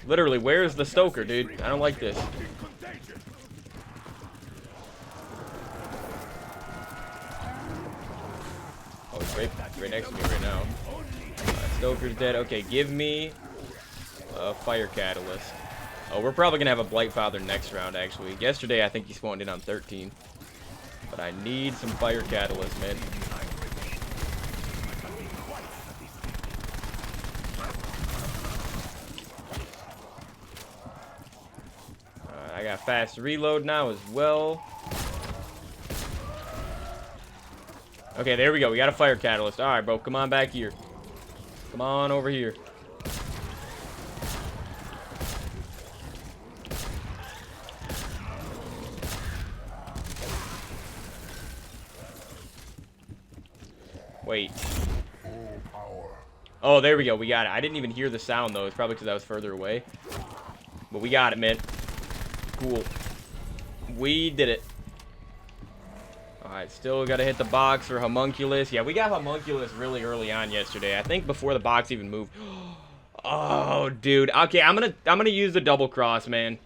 Literally, where's the stoker, dude? I don't like this. Oh, he's right next to me right now. Stoker's dead. Okay, give me a fire catalyst. Oh, we're probably gonna have a Blightfather next round, actually. Yesterday, I think he spawned in on 13. But I need some fire catalyst, man. got fast reload now as well. Okay, there we go. We got a fire catalyst. All right, bro. Come on back here. Come on over here. Wait. Oh, there we go. We got it. I didn't even hear the sound, though. It's probably because I was further away. But we got it, man. Cool. We did it. Alright, still got to hit the box for Homunculus. Yeah, we got Homunculus really early on yesterday. I think before the box even moved. Oh, dude. Okay, I'm gonna use the double cross, man.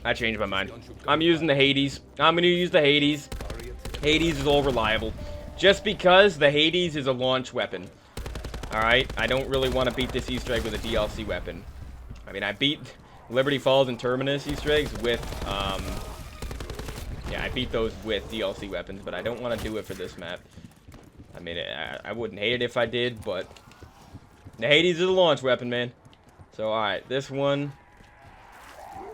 I changed my mind. I'm using the Hades. I'm gonna use the Hades. Hades is all reliable. Just because the Hades is a launch weapon. Alright, I don't really want to beat this Easter egg with a DLC weapon. I mean, I beat Liberty Falls and Terminus Easter eggs with, yeah, I beat those with DLC weapons, but I don't want to do it for this map. I mean, I wouldn't hate it if I did, but the Hades is a launch weapon, man. So, alright, this one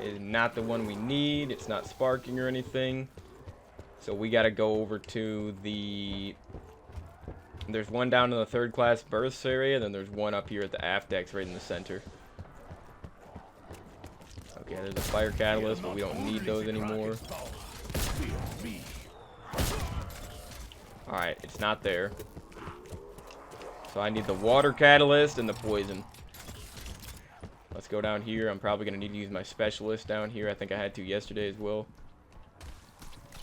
is not the one we need. It's not sparking or anything. So we got to go over to the... There's one down in the third class berths area, then there's one up here at the aft decks right in the center. Okay, there's a fire catalyst, but we don't need those anymore. Alright, it's not there. So I need the water catalyst and the poison. Let's go down here. I'm probably going to need to use my specialist down here. I think I had to yesterday as well.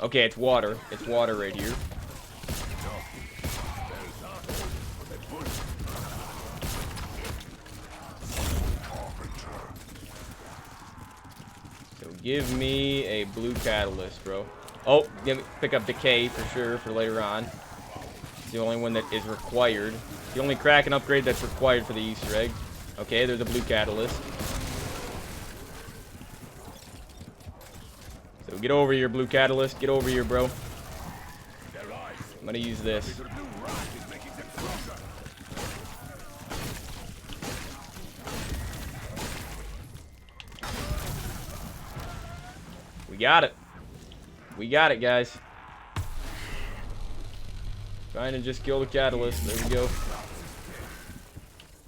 Okay, it's water. It's water right here. So give me a blue catalyst, bro. Oh, pick up decay for sure for later on. It's the only one that is required. The only Kraken upgrade that's required for the Easter egg. Okay, there's a blue catalyst. So get over here, blue catalyst. Get over here, bro. I'm gonna use this. We got it. We got it, guys. Trying to just kill the catalyst. There we go.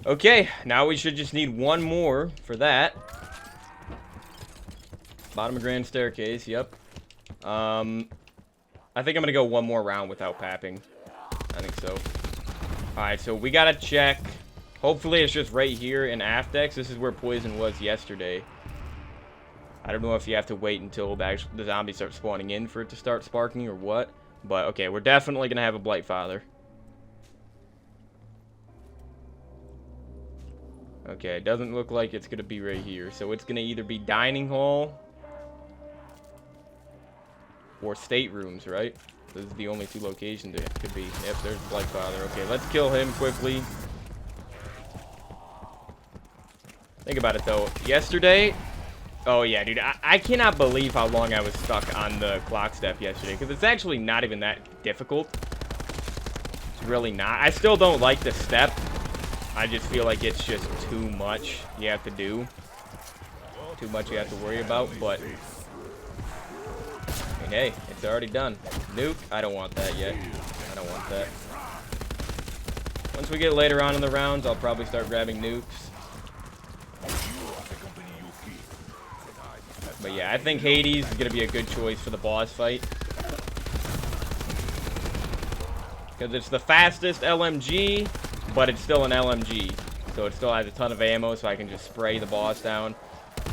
Okay, now we should just need one more for that. Bottom of grand staircase, yep. I think I'm gonna go one more round without papping. I think so. Alright, so we gotta check. Hopefully it's just right here in aft decks. This is where poison was yesterday. I don't know if you have to wait until the zombies start spawning in for it to start sparking or what. But, okay, we're definitely gonna have a Blightfather. Okay, it doesn't look like it's gonna be right here. So it's gonna either be dining hall or staterooms, right? Those are the only two locations it could be. Yep, there's Blightfather. Okay, let's kill him quickly. Think about it, though. Yesterday... Oh, yeah, dude. I cannot believe how long I was stuck on the clock step yesterday. Because it's actually not even that difficult. It's really not. I still don't like the step. I just feel like it's just too much you have to do. Too much you have to worry about, but... I mean, hey, it's already done. Nuke? I don't want that yet. I don't want that. Once we get later on in the rounds, I'll probably start grabbing nukes. But yeah, I think Hades is going to be a good choice for the boss fight. Because it's the fastest LMG, but it's still an LMG. So it still has a ton of ammo, so I can just spray the boss down.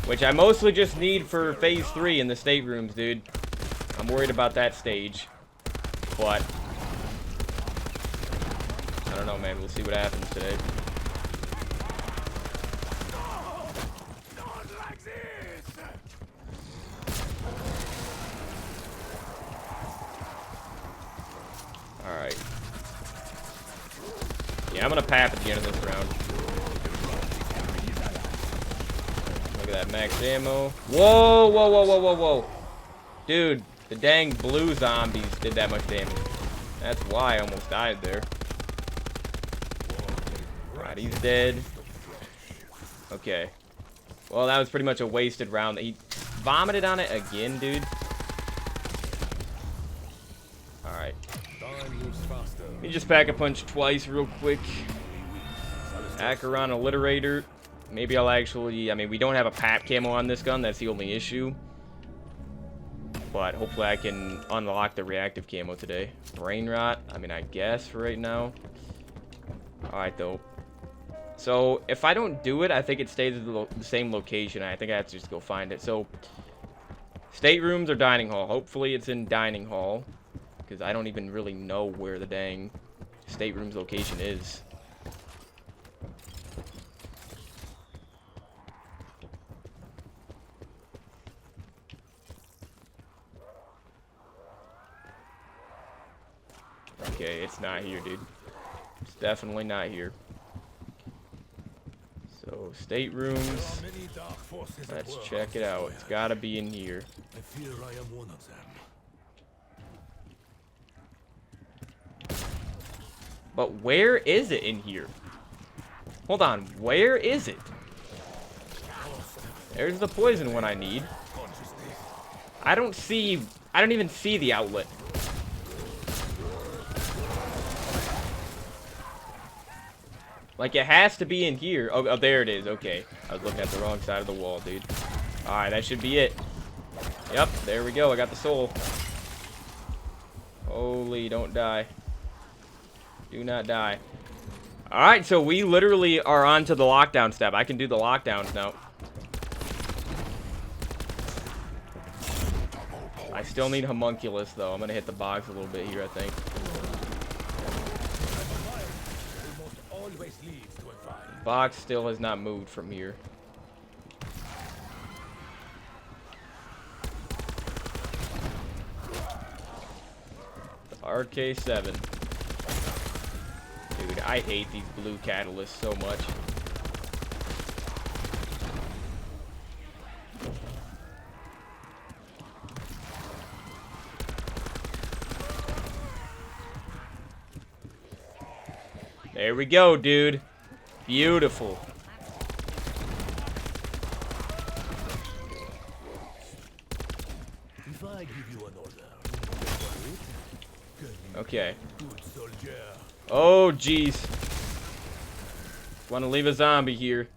Which I mostly just need for Phase 3 in the staterooms, dude. I'm worried about that stage. But... I don't know, man. We'll see what happens today. Alright. Yeah, I'm gonna pap at the end of this round. Look at that max ammo. Whoa, whoa, whoa, whoa, whoa, whoa. Dude, the dang blue zombies did that much damage. That's why I almost died there. Alright, he's dead. Okay. Well, that was pretty much a wasted round. He vomited on it again, dude. Alright. Time moves faster. Let me just pack a punch twice real quick. Acheron Alliterator. Maybe I'll actually... I mean, we don't have a PAP camo on this gun. That's the only issue. But hopefully I can unlock the reactive camo today. Brain Rot. I mean, I guess for right now. Alright, though. So, if I don't do it, I think it stays at the same location. I think I have to just go find it. So, staterooms or dining hall? Hopefully it's in dining hall. Because I don't even really know where the dang stateroom's location is. Okay, it's not here, dude. It's definitely not here. So, staterooms. Let's check it out. It's gotta be in here. I fear I am one of them. But where is it in here? Hold on, where is it? There's the poison one I need. I don't even see the outlet. Like, it has to be in here. Oh, there it is. Okay. I was looking at the wrong side of the wall, dude. Alright, that should be it. Yep, there we go. I got the soul. Holy, don't die. Do not die. Alright, so we literally are on to the lockdown step. I can do the lockdowns now. I still need homunculus, though. I'm going to hit the box a little bit here, I think. Box still has not moved from here. The RK7. Dude, I hate these blue catalysts so much. There we go, dude. Beautiful. If I give you an order, Okay. good soldier. Oh, jeez. Want to leave a zombie here.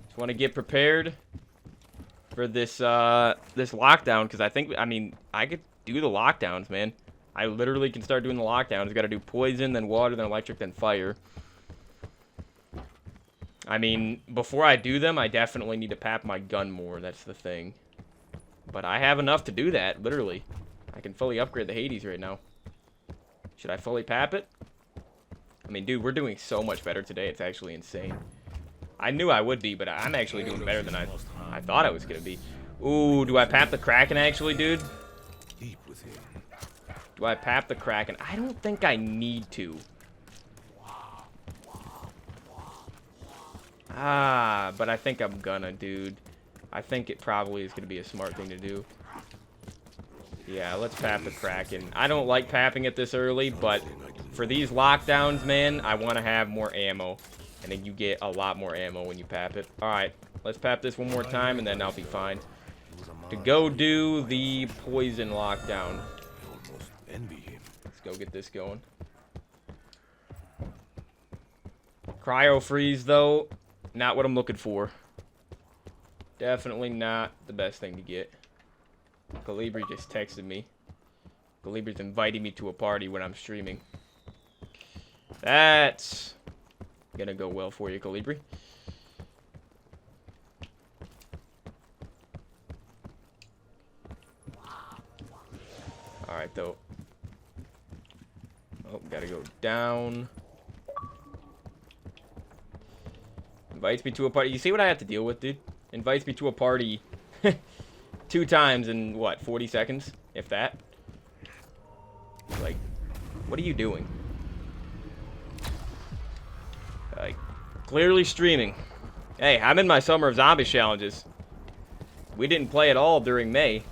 Just want to get prepared for this this lockdown, because I mean, I could do the lockdowns, man. I literally can start doing the lockdowns. Got to do poison, then water, then electric, then fire. I mean, before I do them, I definitely need to pap my gun more. That's the thing. But I have enough to do that, literally. I can fully upgrade the Hades right now. Should I fully pap it? I mean, dude, we're doing so much better today. It's actually insane. I knew I would be, but I'm actually doing better than I thought I was going to be. Ooh, do I pap the Kraken, actually, dude? Deep with him. Do I pap the Kraken? I don't think I need to. Ah, but I think I'm gonna, dude. I think it probably is gonna be a smart thing to do. Yeah, let's pap the Kraken. I don't like papping it this early, but for these lockdowns, man, I want to have more ammo. And then you get a lot more ammo when you pap it. Alright, let's pap this one more time, and then I'll be fine. To go do the poison lockdown. Almost envy him. Let's go get this going. Cryo freeze, though. Not what I'm looking for. Definitely not the best thing to get. Calibri just texted me. Calibri's inviting me to a party when I'm streaming. That's gonna go well for you, Calibri. Alright, though. Oh, gotta go down. Invites me to a party. You see what I have to deal with, dude? Invites me to a party 2 times in, what, 40 seconds? If that. Like, what are you doing? Like, clearly streaming. Hey, I'm in my Summer of Zombies challenges. We didn't play at all during May.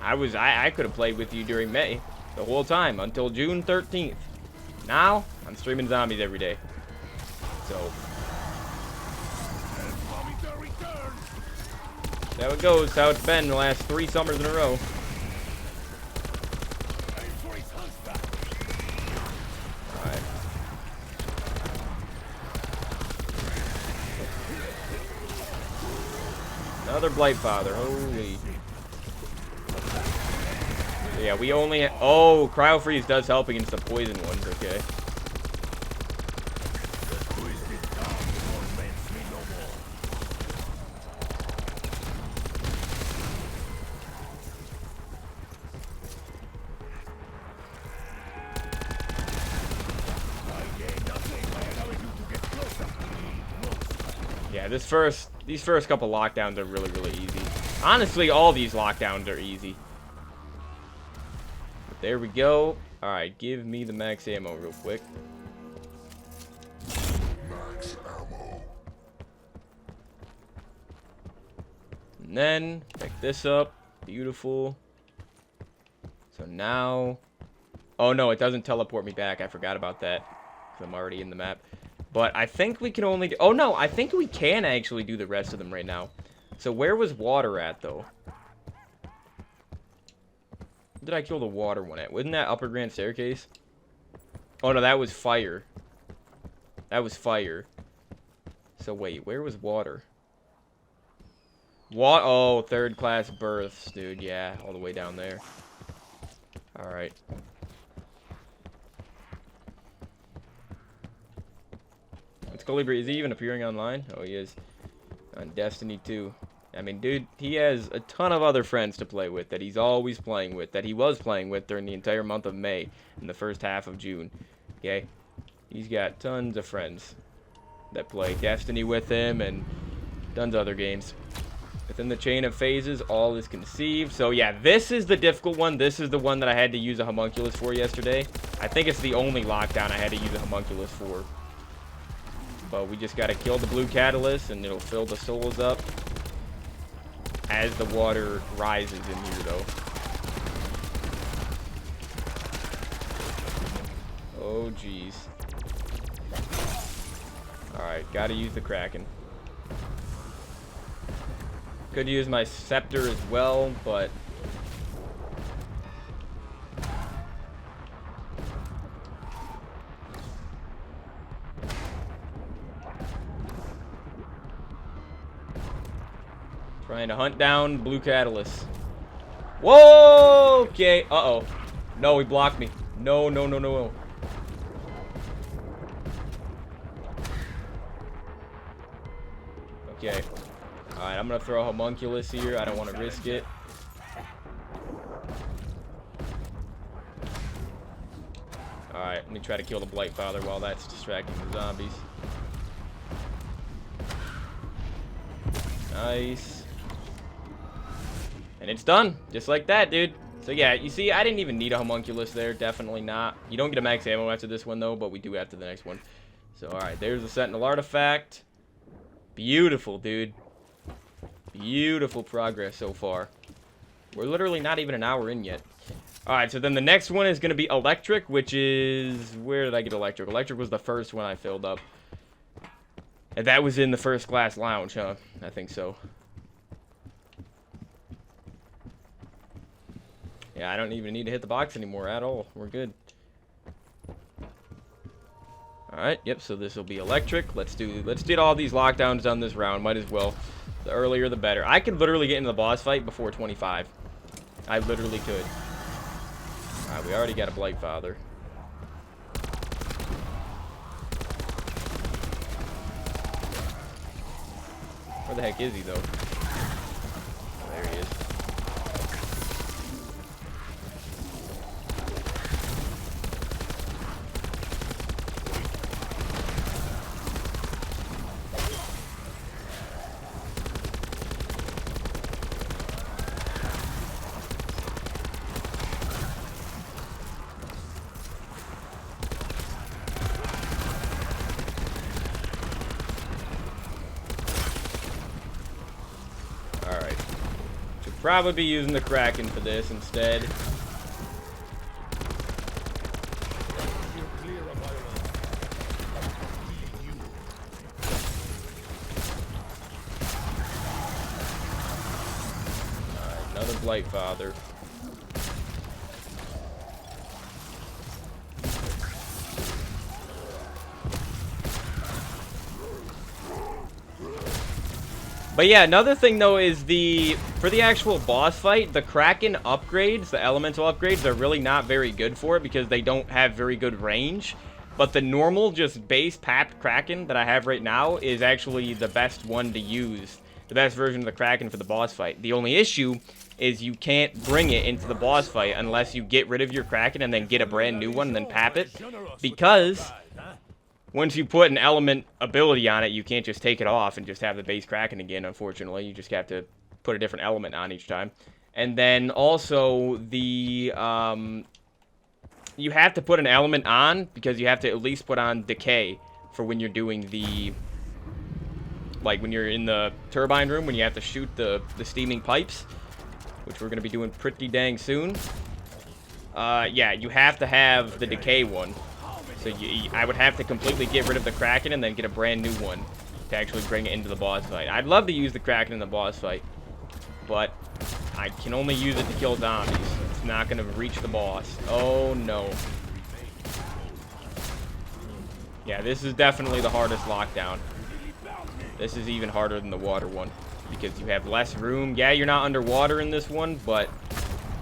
I could have played with you during May. The whole time, until June 13th. Now, I'm streaming zombies every day. So... how it goes. How it's been the last 3 summers in a row. Alright. Another Blightfather. Holy. So yeah, we only... Oh, Cryo Freeze does help against the poison ones. Okay. Yeah, these first couple lockdowns are really, really easy. Honestly, all these lockdowns are easy. But there we go. Alright, give me the max ammo real quick. Max ammo. And then, pick this up. Beautiful. So now... Oh no, it doesn't teleport me back. I forgot about that. Because I'm already in the map. But I think we can only do... Oh, no. I think we can actually do the rest of them right now. So where was water at, though? Where did I kill the water one at? Wasn't that upper grand staircase? Oh, no. That was fire. That was fire. So, wait. Where was water? What? Oh, third class berths, dude. Yeah, all the way down there. Alright. Colibri, is he even appearing online? Oh, he is. On Destiny 2. I mean, dude, he has a ton of other friends to play with that he's always playing with, that he was playing with during the entire month of May and the first half of June. Okay? He's got tons of friends that play Destiny with him and tons of other games. Within the chain of phases, all is conceived. So, yeah, this is the difficult one. This is the one that I had to use a homunculus for yesterday. I think it's the only lockdown I had to use a homunculus for. But we just gotta kill the blue catalyst and it'll fill the souls up as the water rises in here, though. Oh, jeez. Alright, gotta use the Kraken. Could use my scepter as well, but... Trying to hunt down blue catalyst. Whoa! Okay. Uh-oh. No, he blocked me. No, no, no, no. Okay. Alright, I'm gonna throw a homunculus here. I don't want to risk it. Alright, let me try to kill the Blightfather while that's distracting the zombies. Nice. And it's done. Just like that, dude. So, yeah, you see, I didn't even need a homunculus there. Definitely not. You don't get a max ammo after this one, though, but we do after the next one. So, alright, there's the Sentinel artifact. Beautiful, dude. Beautiful progress so far. We're literally not even an hour in yet. Alright, so then the next one is going to be electric, which is... Where did I get electric? Electric was the first one I filled up. And that was in the first class lounge, huh? I think so. Yeah, I don't even need to hit the box anymore at all. We're good. Alright, yep, so this will be electric. Let's get all these lockdowns done this round. Might as well. The earlier the better. I could literally get into the boss fight before 25. I literally could. Alright, we already got a Blightfather. Where the heck is he, though? Oh, there he is. Probably be using the Kraken for this instead. of light, Father. But yeah, another thing though is for the actual boss fight, the Kraken upgrades, the elemental upgrades, are really not very good for it because they don't have very good range. But the normal, just base papped Kraken that I have right now is actually the best one to use. The best version of the Kraken for the boss fight. The only issue is you can't bring it into the boss fight unless you get rid of your Kraken and then get a brand new one and then pap it. Because once you put an element ability on it, you can't just take it off and just have the base Kraken again, unfortunately. You just have to put a different element on each time. And then also the you have to put an element on because you have to at least put on Decay for when you're doing the, like when you're in the turbine room, when you have to shoot the steaming pipes, which we're going to be doing pretty dang soon. Yeah, you have to have the Decay one. So I would have to completely get rid of the Kraken and then get a brand new one to actually bring it into the boss fight. I'd love to use the Kraken in the boss fight, but I can only use it to kill zombies. It's not going to reach the boss. Oh, no. Yeah, this is definitely the hardest lockdown. This is even harder than the water one because you have less room. Yeah, you're not underwater in this one, but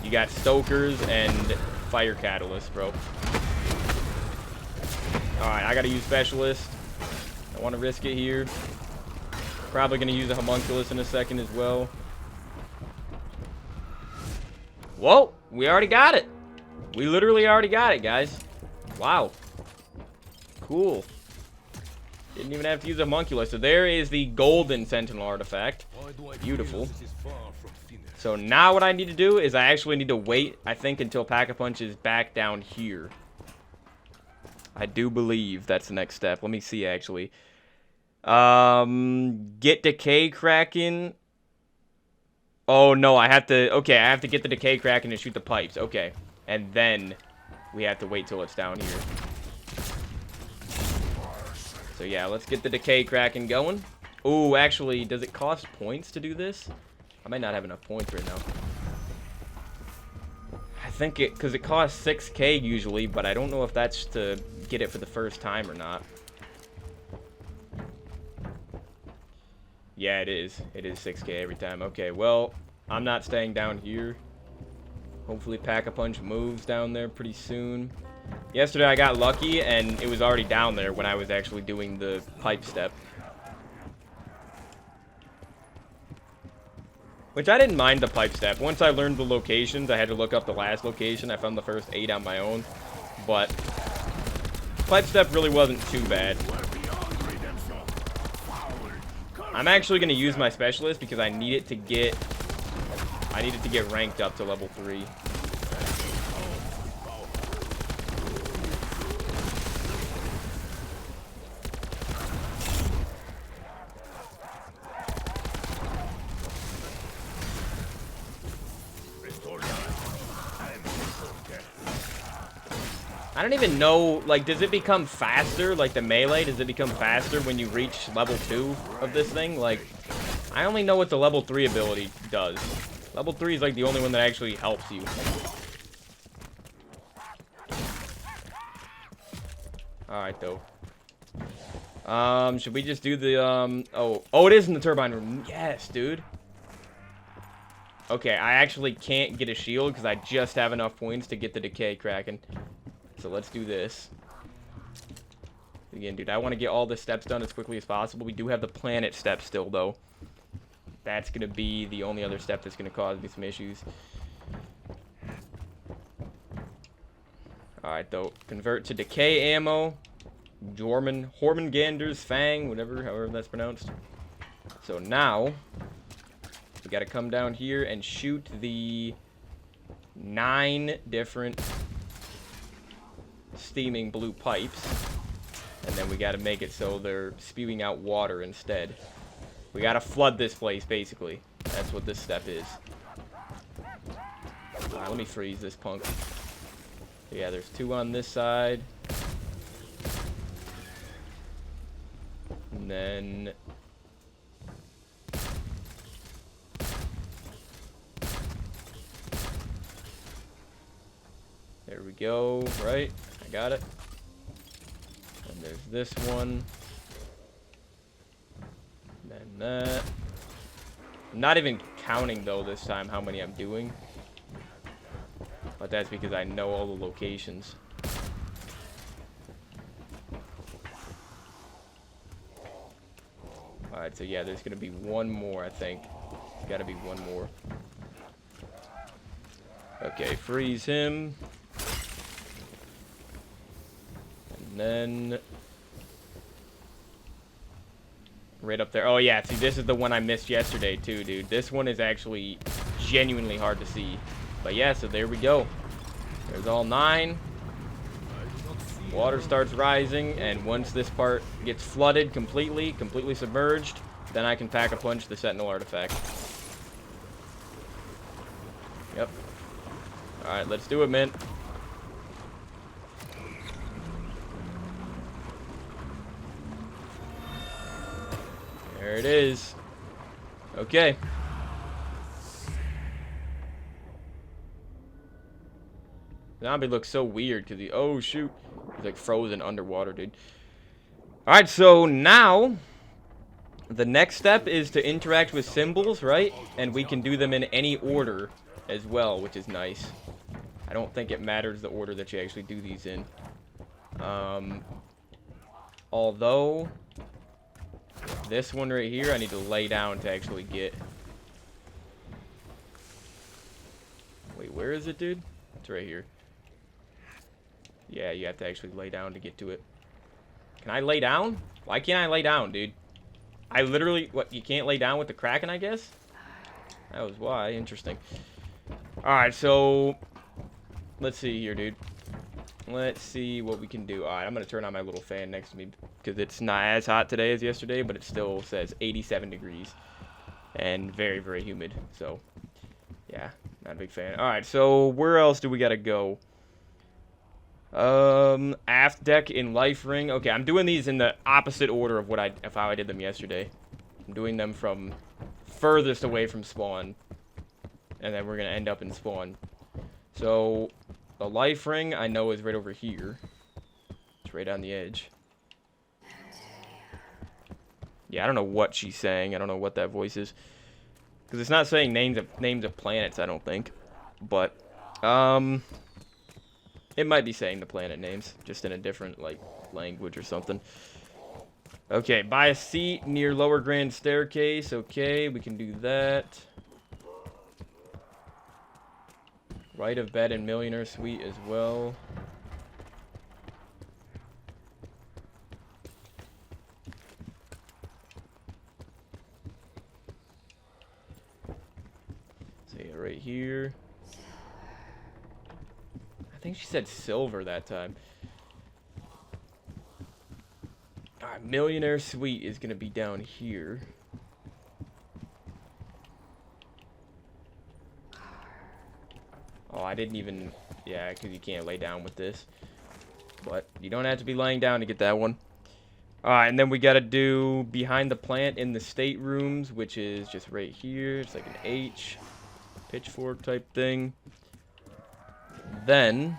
you got stokers and fire catalysts, bro. Alright, I gotta use specialist. I want to risk it here. Probably gonna use a homunculus in a second as well. Whoa, we already got it. We literally already got it, guys. Wow. Cool. Didn't even have to use a homunculus. So there is the golden sentinel artifact. Beautiful. So now what I need to do is I actually need to wait, I think, until Pack-a-Punch is back down here. I do believe that's the next step. Let me see, actually. Get Decay Kraken. Oh, no, I have to... Okay, I have to get the Decay Kraken and shoot the pipes. Okay. And then we have to wait till it's down here. So, yeah, let's get the Decay Kraken going. Oh, actually, does it cost points to do this? I might not have enough points right now. I think it... Because it costs 6k usually, but I don't know if that's to get it for the first time or not. Yeah, it is. It is 6k every time. Okay, well, I'm not staying down here. Hopefully Pack-a-Punch moves down there pretty soon. Yesterday I got lucky, and it was already down there when I was actually doing the pipe step. Which I didn't mind the pipe step. Once I learned the locations, I had to look up the last location. I found the first 8 on my own. But pipe step really wasn't too bad. I'm actually going to use my specialist because I need it to get ranked up to level 3. I don't even know, like, does it become faster, like the melee, does it become faster when you reach level 2 of this thing? Like, I only know what the level 3 ability does. Level 3 is, like, the only one that actually helps you. Alright, though. Should we just do the, oh, it is in the turbine room. Yes, dude. Okay, I actually can't get a shield because I just have enough points to get the Decay Kraken. So let's do this. Again, dude, I want to get all the steps done as quickly as possible. We do have the planet step still, though. That's going to be the only other step that's going to cause me some issues. Alright, though. Convert to decay ammo. Jormungandr's Fang, however that's pronounced. So now, we got to come down here and shoot the 9 different steaming blue pipes, and then we got to make it so they're spewing out water instead. We got to flood this place, basically. That's what this step is. Alright, let me freeze this punk. Yeah, there's 2 on this side, and then go, right? I got it. And there's this one. And then that. I'm not even counting, though, this time how many I'm doing. But that's because I know all the locations. Alright, so yeah, there's going to be one more, I think. There's got to be one more. Okay, freeze him. And then... right up there. Oh, yeah, see, this is the one I missed yesterday, too, dude. This one is actually genuinely hard to see. But yeah, so there we go. There's all 9. Water starts rising, and once this part gets flooded completely submerged, then I can pack a punch the Sentinel artifact. Yep. Alright, let's do it, man. There it is. Okay. Zombie looks so weird because he... oh, shoot. He's like frozen underwater, dude. Alright, so now... the next step is to interact with symbols, right? And we can do them in any order as well, which is nice. I don't think it matters the order that you actually do these in. Although... this one right here, I need to lay down to actually get... wait, where is it, dude? It's right here. Yeah, you have to actually lay down to get to it. Can I lay down? Why can't I lay down, dude? I literally... what, you can't lay down with the Kraken, I guess? That was why. Interesting. Alright, so... let's see here, dude. Let's see what we can do. Alright, I'm going to turn on my little fan next to me because it's not as hot today as yesterday, but it still says 87 degrees and very, very humid. So, yeah, not a big fan. Alright, so where else do we got to go? Aft deck in life ring. Okay, I'm doing these in the opposite order of how I did them yesterday. I'm doing them from furthest away from spawn, and then we're going to end up in spawn. So... the life ring, I know, is right over here. It's right on the edge. Yeah, I don't know what she's saying. I don't know what that voice is. Because it's not saying names of planets, I don't think. But, it might be saying the planet names, just in a different, like, language or something. Okay, buy a seat near lower grand staircase. Okay, we can do that. Right of bed and millionaire suite as well. So yeah, right here. I think she said silver that time. Alright, millionaire suite is gonna be down here. Oh, I didn't even... yeah, because you can't lay down with this. But you don't have to be laying down to get that one. Alright, and then we got to do behind the plant in the staterooms, which is just right here. It's like an H, pitchfork type thing. Then...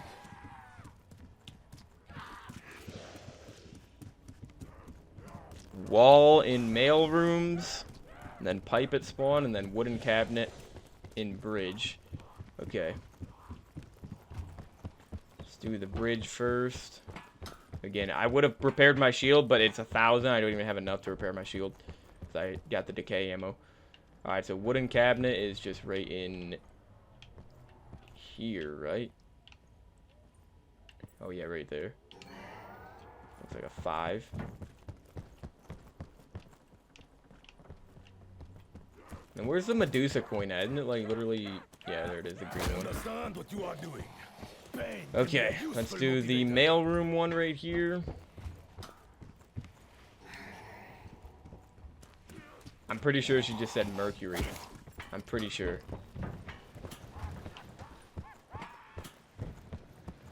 wall in mail rooms. And then pipe at spawn, and then wooden cabinet in bridge. Okay. Do the bridge first. Again, I would have repaired my shield, but it's 1,000. I don't even have enough to repair my shield. So I got the decay ammo. Alright, so wooden cabinet is just right in here, right? Oh yeah, right there. Looks like a 5. And where's the Medusa coin at? Isn't it like literally... yeah, there it is, the green one. Understand what you are doing. Okay, let's do the mailroom one right here. I'm pretty sure she just said Mercury. I'm pretty sure.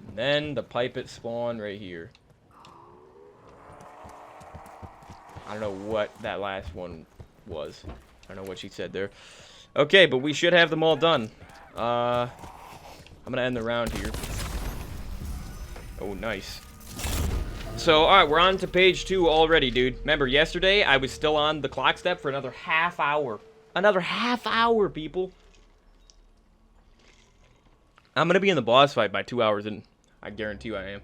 And then the pipe at spawn right here. I don't know what that last one was. I don't know what she said there. Okay, but we should have them all done. I'm gonna end the round here. Oh, nice. So, alright, we're on to page 2 already, dude. Remember, yesterday, I was still on the clock step for another half hour. Another half hour, people. I'm gonna be in the boss fight by 2 hours in. I guarantee you I am.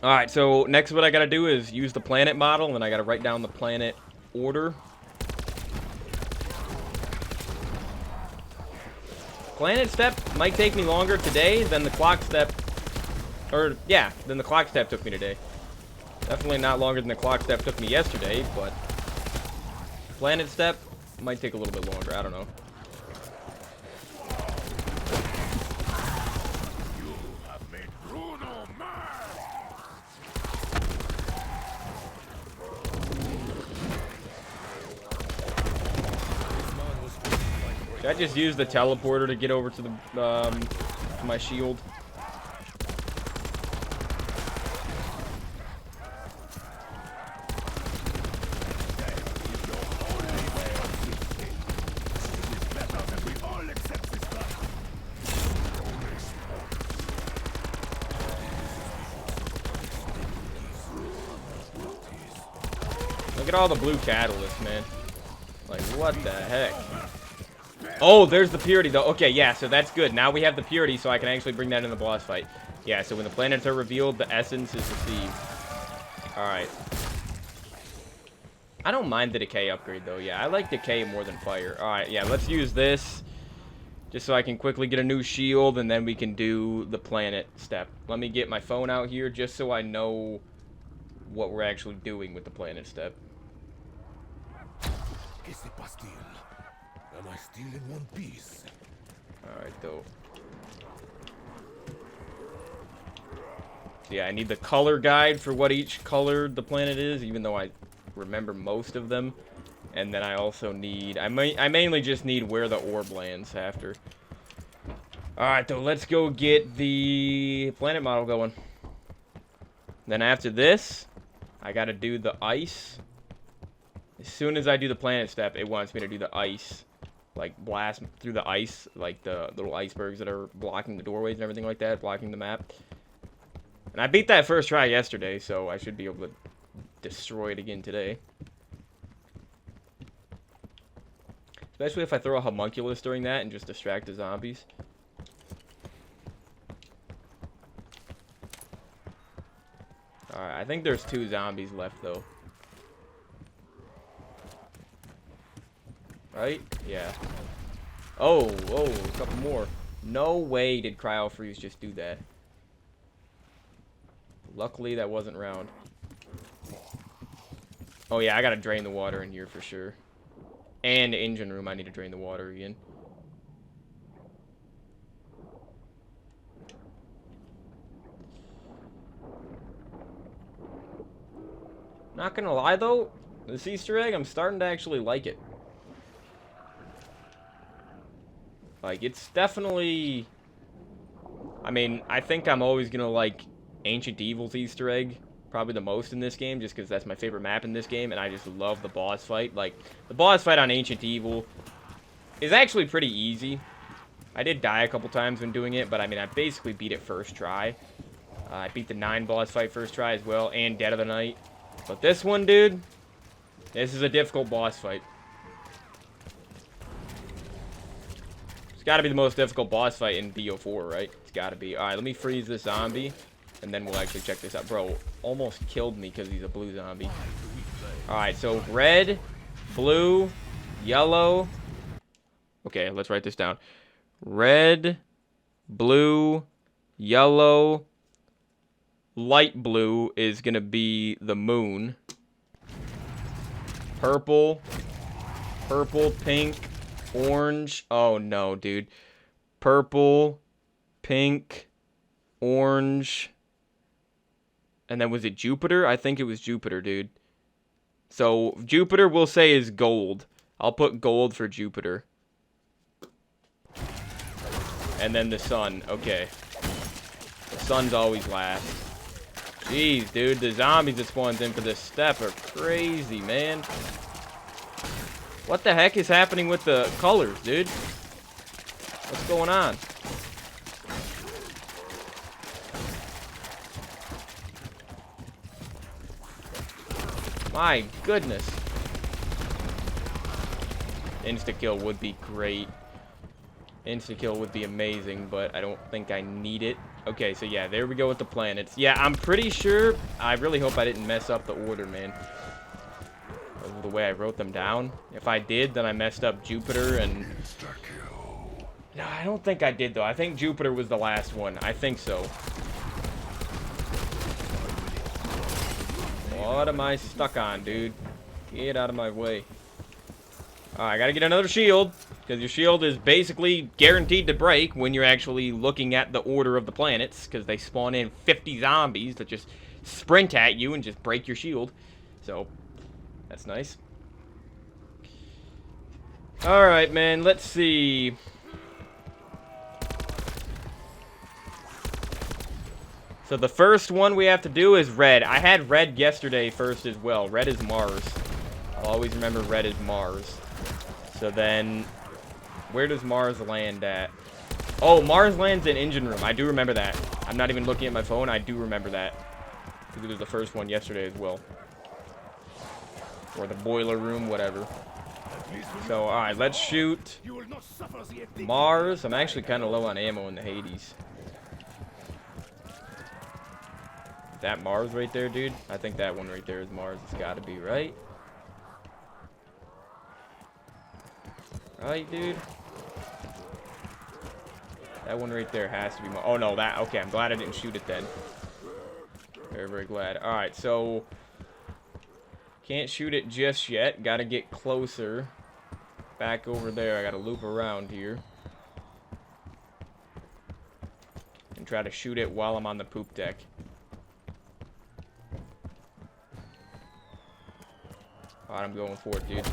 Alright, so next what I gotta do is use the planet model, and I gotta write down the planet order. Planet step might take me longer today than the clock step. Or, yeah, than the clock step took me today. Definitely not longer than the clock step took me yesterday, but planet step might take a little bit longer. I don't know. You have made Bruno mad. Should I just use the teleporter to get over to the to my shield? Look at all the blue catalysts, man. Like, what the heck? Oh, there's the purity, though. Okay, yeah, so that's good. Now we have the purity, so I can actually bring that in the boss fight. Yeah, so when the planets are revealed, the essence is received. Alright. I don't mind the decay upgrade, though. Yeah, I like decay more than fire. Alright, yeah, let's use this. Just so I can quickly get a new shield, and then we can do the planet step. Let me get my phone out here, just so I know what we're actually doing with the planet step. Am I still in one piece? Alright, though. So yeah, I need the color guide for what each color the planet is, even though I remember most of them. And then I also need... I mainly just need where the orb lands after. Alright, though, let's go get the planet model going. Then after this, I gotta do the ice. As soon as I do the planet step, it wants me to do the ice. Like, blast through the ice, like the little icebergs that are blocking the doorways and everything like that, blocking the map. And I beat that first try yesterday, so I should be able to destroy it again today. Especially if I throw a homunculus during that and just distract the zombies. Alright, I think there's 2 zombies left, though. Right? Yeah. Oh, a couple more. No way did Cryo Freeze just do that. Luckily, that wasn't round. Oh, yeah, I gotta drain the water in here for sure. And engine room, I need to drain the water again. Not gonna lie, though, this Easter egg, I'm starting to actually like it. Like, it's definitely... I mean, I think I'm always gonna like Ancient Evil's Easter egg probably the most in this game, just because that's my favorite map in this game, and I just love the boss fight. Like, the boss fight on Ancient Evil is actually pretty easy. I did die a couple times when doing it, but I mean, I basically beat it first try. I beat the 9 boss fight first try as well, and Dead of the Night. But this one, dude, this is a difficult boss fight. It's got to be the most difficult boss fight in BO4, right? It's got to be. All right, let me freeze this zombie, and then we'll actually check this out. Bro, almost killed me because he's a blue zombie. All right, so red, blue, yellow. Okay, let's write this down. Red, blue, yellow, light blue is going to be the moon. Purple, pink, orange. Oh, no, dude. Purple, pink, orange. And then was it Jupiter? I think it was Jupiter, dude. So Jupiter we'll say is gold. I'll put gold for Jupiter. And then the sun. Okay. The sun's always last. Jeez, dude. The zombies that spawns in for this step are crazy, man. What the heck is happening with the colors, dude? What's going on? My goodness. Insta-kill would be great. Insta-kill would be amazing, but I don't think I need it. Okay, so yeah, there we go with the planets. Yeah, I'm pretty sure... I really hope I didn't mess up the order, man. Of the way I wrote them down. If I did, then I messed up Jupiter and... No, I don't think I did, though. I think Jupiter was the last one. I think so. What am I stuck on, dude? Get out of my way. I gotta get another shield, because your shield is basically guaranteed to break when you're actually looking at the order of the planets, because they spawn in 50 zombies that just sprint at you and just break your shield. So, that's nice. Alright, man, let's see. So the first one we have to do is red. I had red yesterday first as well. Red is Mars. I'll always remember red is Mars. So then, where does Mars land at? Oh, Mars lands in engine room. I do remember that. I'm not even looking at my phone. I do remember that. Because it was the first one yesterday as well. Or the boiler room, whatever. So, alright, let's shoot Mars. I'm actually kind of low on ammo in the Hades. That Mars right there, dude? I think that one right there is Mars. It's got to be, right? Right, dude? That one right there has to be Mars. Oh, no, that... Okay, I'm glad I didn't shoot it then. Very, very glad. Alright, so... Can't shoot it just yet. Gotta get closer. Back over there. I gotta loop around here. And try to shoot it while I'm on the poop deck. Alright, I'm going for it, dude.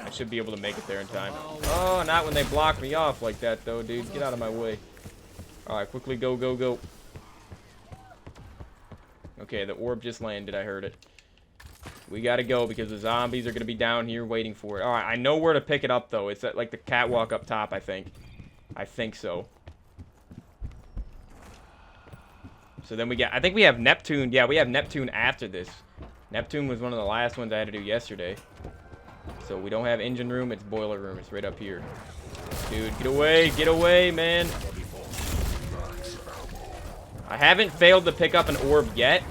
I should be able to make it there in time. Oh, not when they block me off like that, though, dude. Get out of my way. Alright, quickly go, go, go. Okay, the orb just landed. I heard it. We gotta go because the zombies are gonna be down here waiting for it. Alright, I know where to pick it up, though. It's at, like, the catwalk up top, I think. I think so. So then we got... I think we have Neptune. Yeah, we have Neptune after this. Neptune was one of the last ones I had to do yesterday. So we don't have engine room, it's boiler room. It's right up here. Dude, get away, man. I haven't failed to pick up an orb yet,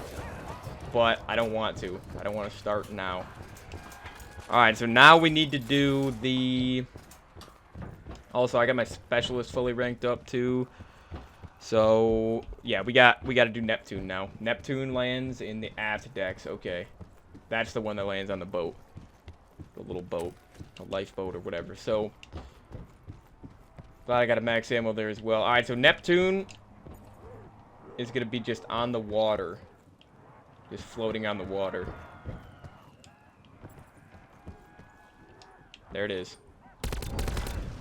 but I don't want to. I don't want to start now. Alright, so now we need to do the... Also, I got my specialist fully ranked up too. So, yeah, we got to do Neptune now. Neptune lands in the aft decks. Okay. That's the one that lands on the boat. The little boat. A lifeboat or whatever. So, glad I got a max ammo there as well. Alright, so Neptune is going to be just on the water. Just floating on the water. There it is.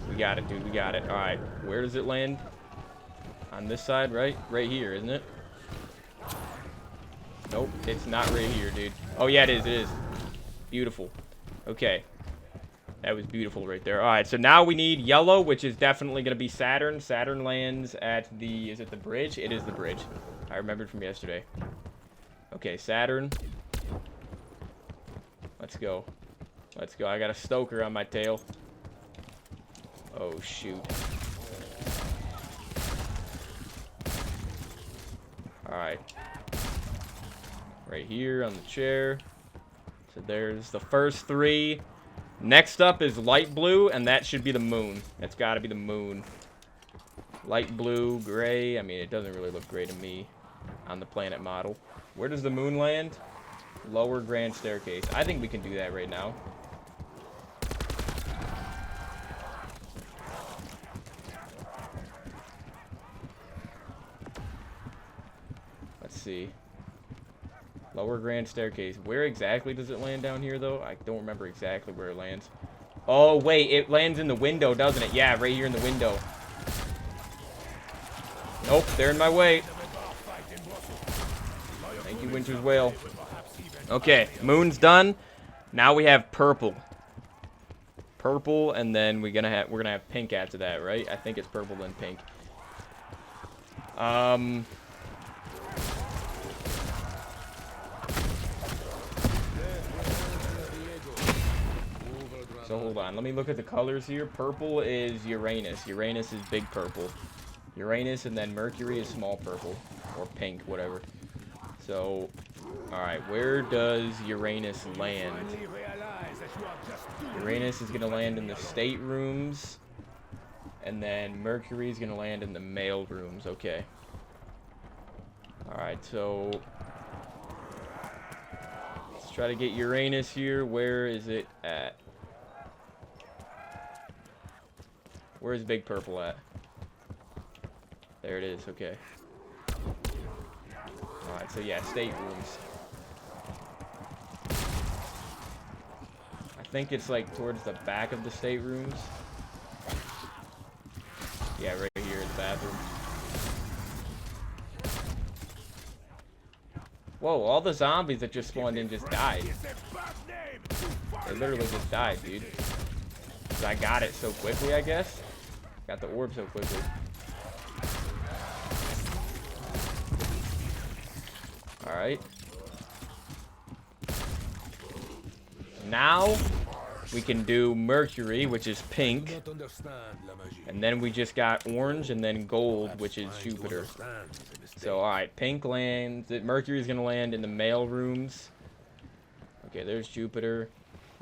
We got it, dude. We got it. Alright, where does it land? On this side, right? Right here, isn't it? Nope, it's not right here, dude. Oh, yeah, it is. It is. Beautiful. Okay. That was beautiful right there. Alright, so now we need yellow, which is definitely going to be Saturn. Saturn lands at the... Is it the bridge? It is the bridge. I remembered from yesterday. Okay, Saturn. Let's go. Let's go. I got a stoker on my tail. Oh, shoot. Alright. Right here on the chair. So there's the first three. Next up is light blue, and that should be the moon. It's got to be the moon. Light blue, gray. I mean, it doesn't really look gray to me on the planet model. Where does the moon land? Lower grand staircase. I think we can do that right now. Let's see. Lower grand staircase. Where exactly does it land down here, though? I don't remember exactly where it lands. Oh, wait. It lands in the window, doesn't it? Yeah, right here in the window. Nope, they're in my way. Thank you, Winter's Whale. Okay, moon's done. Now we have purple. purple, and then we're gonna have pink after that, right? I think it's purple then pink. So hold on, let me look at the colors here. Purple is Uranus. Uranus is big purple. Uranus, and then Mercury is small purple, or pink, whatever. So, alright, where does Uranus land? Uranus is gonna land in the staterooms, and then Mercury is gonna land in the mail rooms. Okay. Alright, so let's try to get Uranus here. Where is it at? Where's Big Purple at? There it is, okay. Alright, so yeah, staterooms. I think it's like towards the back of the staterooms. Yeah, right here in the bathroom. Whoa, all the zombies that just spawned in just died. They literally just died, dude. 'Cause I got it so quickly, I guess. Got the orb so quickly. Alright. Now, we can do Mercury, which is pink. And then we just got orange, and then gold, which is Jupiter. So, alright, pink lands. Mercury's gonna land in the mail rooms. Okay, there's Jupiter.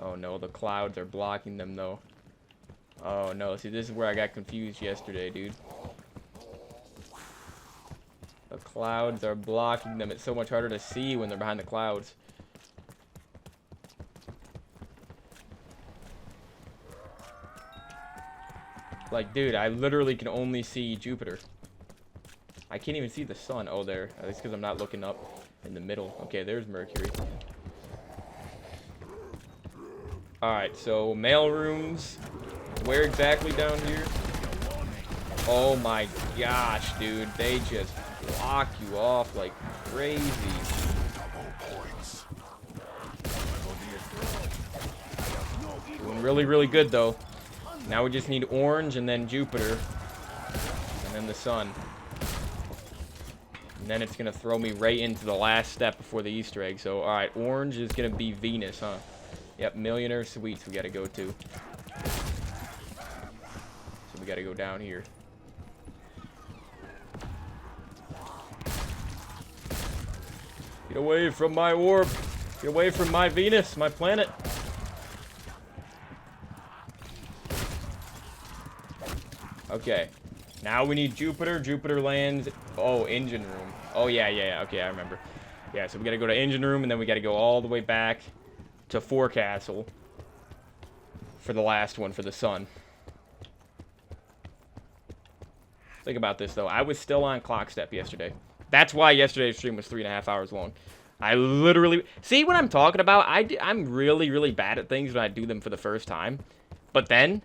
Oh no, the clouds are blocking them, though. Oh no, see, this is where I got confused yesterday, dude. The clouds are blocking them. It's so much harder to see when they're behind the clouds. Like, dude, I literally can only see Jupiter. I can't even see the sun. Oh, there. That's because I'm not looking up in the middle. Okay, there's Mercury. Alright, so mail rooms. Where exactly down here? Oh my gosh, dude. They just block you off like crazy. Doing really, really good, though. Now we just need orange and then Jupiter. And then the sun. And then it's going to throw me right into the last step before the Easter egg. So, alright, orange is going to be Venus, huh? Yep, Millionaire Suites we got to go to. So we got to go down here. Get away from my orb. Get away from my Venus, my planet. Okay. Now we need Jupiter. Jupiter lands. Oh, engine room. Oh, yeah. Okay, I remember. Yeah, so we got to go to engine room, and then we got to go all the way back to Forecastle for the last one, for the sun. Think about this, though. I was still on clock step yesterday. That's why yesterday's stream was 3.5 hours long. I literally... See what I'm talking about? I'm really, really bad at things when I do them for the first time. But then,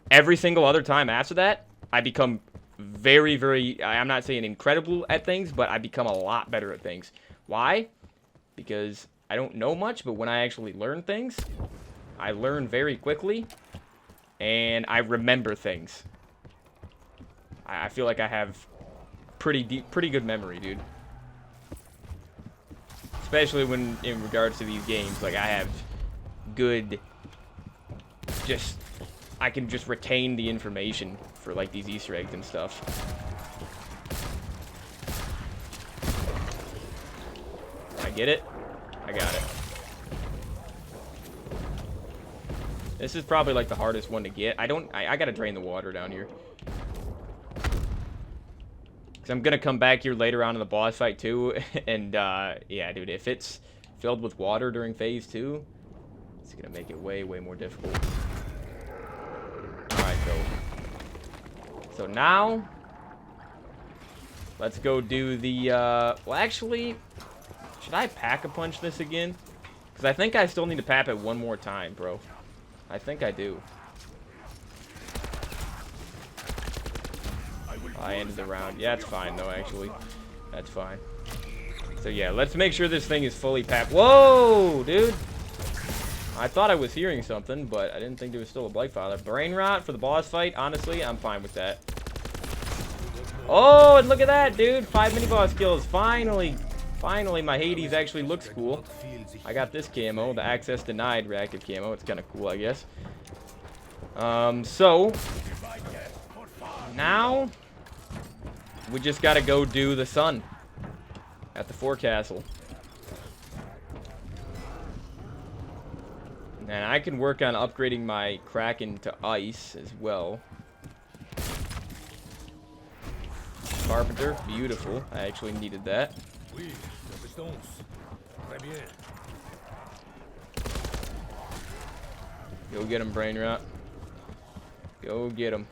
every single other time after that, I become very, very... I'm not saying incredible at things, but I become a lot better at things. Why? Because I don't know much, but when I actually learn things, I learn very quickly, and I remember things. I feel like I have pretty good memory, dude. Especially when in regards to these games, like I have good, I can just retain the information for like these Easter eggs and stuff. I get it. I got it. This is probably like the hardest one to get. I gotta drain the water down here. Because I'm going to come back here later on in the boss fight, too. And, yeah, dude, if it's filled with water during phase 2, it's going to make it way, way more difficult. Alright, so now, let's go do the, well, actually, should I pack-a-punch this again? Because I think I still need to pap it one more time, bro. I think I do. I ended the round. Yeah, it's fine, though, actually. That's fine. So, yeah, let's make sure this thing is fully papped. Whoa, dude! I thought I was hearing something, but I didn't think there was still a Blight Father. Brain Rot for the boss fight, honestly, I'm fine with that. Oh, and look at that, dude. 5 mini-boss kills. Finally. Finally, my Hades actually looks cool. I got this camo, the access denied reactive camo. It's kind of cool, I guess. So now we just gotta go do the sun at the forecastle. And I can work on upgrading my Kraken to ice as well. Carpenter, beautiful. I actually needed that. Go get him, Brain Rot. Go get him.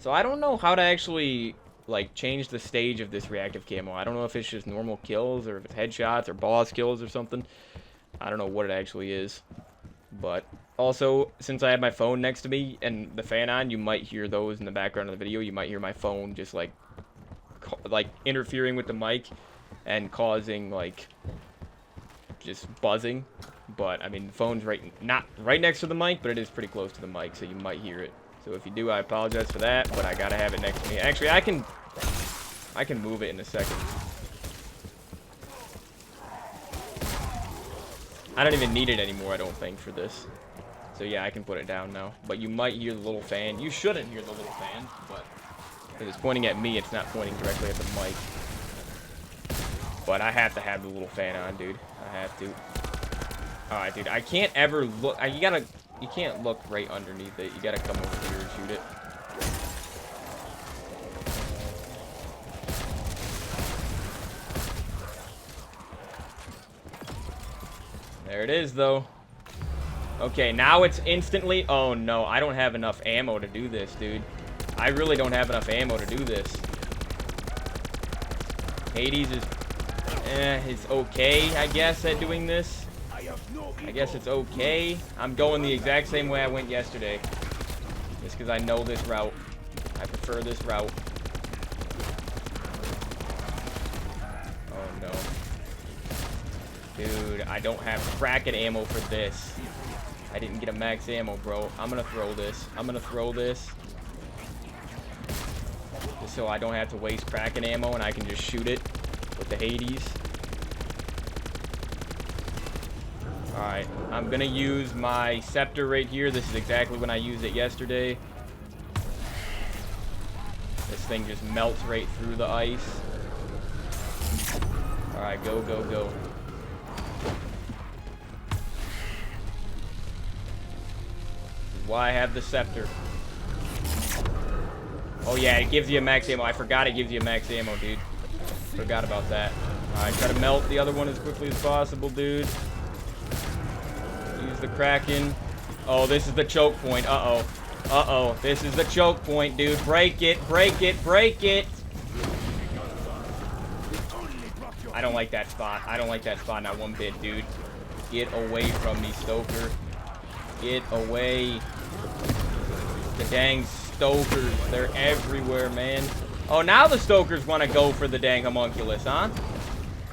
So I don't know how to actually, like, change the stage of this reactive camo. I don't know if it's just normal kills or if it's headshots or boss kills or something. I don't know what it actually is. But also, since I have my phone next to me and the fan on, you might hear those in the background of the video. You might hear my phone just, like interfering with the mic and causing, like, just buzzing. But, I mean, the phone's not right next to the mic, but it is pretty close to the mic, so you might hear it. So if you do, I apologize for that, but I gotta have it next to me. Actually, I can move it in a second. I don't even need it anymore, I don't think, for this. So yeah, I can put it down now. But you might hear the little fan. You shouldn't hear the little fan, but because it's pointing at me, it's not pointing directly at the mic. But I have to have the little fan on, dude. I have to. Alright, dude, I can't ever look. You can't look right underneath it. You gotta come over here and shoot it. There it is, though. Okay, now it's instantly... Oh, no. I don't have enough ammo to do this, dude. I really don't have enough ammo to do this. Hades is... it's okay, I guess, at doing this. I guess it's okay. I'm going the exact same way I went yesterday. Just because I know this route. I prefer this route. Oh, no. Dude, I don't have Kraken ammo for this. I didn't get a max ammo, bro. I'm gonna throw this. I'm gonna throw this. Just so I don't have to waste Kraken ammo and I can just shoot it with the Hades. Alright, I'm gonna use my scepter right here. This is exactly when I used it yesterday. This thing just melts right through the ice. Alright, go, go, go. This is why I have the scepter. Oh yeah, it gives you a max ammo. I forgot it gives you a max ammo, dude. Forgot about that. Alright, try to melt the other one as quickly as possible, dude. Use the Kraken. Oh, this is the choke point. Uh-oh. Uh-oh. This is the choke point, dude. Break it. Break it. Break it. I don't like that spot. I don't like that spot not one bit, dude. Get away from me, Stoker. Get away. The dang Stokers. They're everywhere, man. Oh, now the Stokers want to go for the dang homunculus, huh?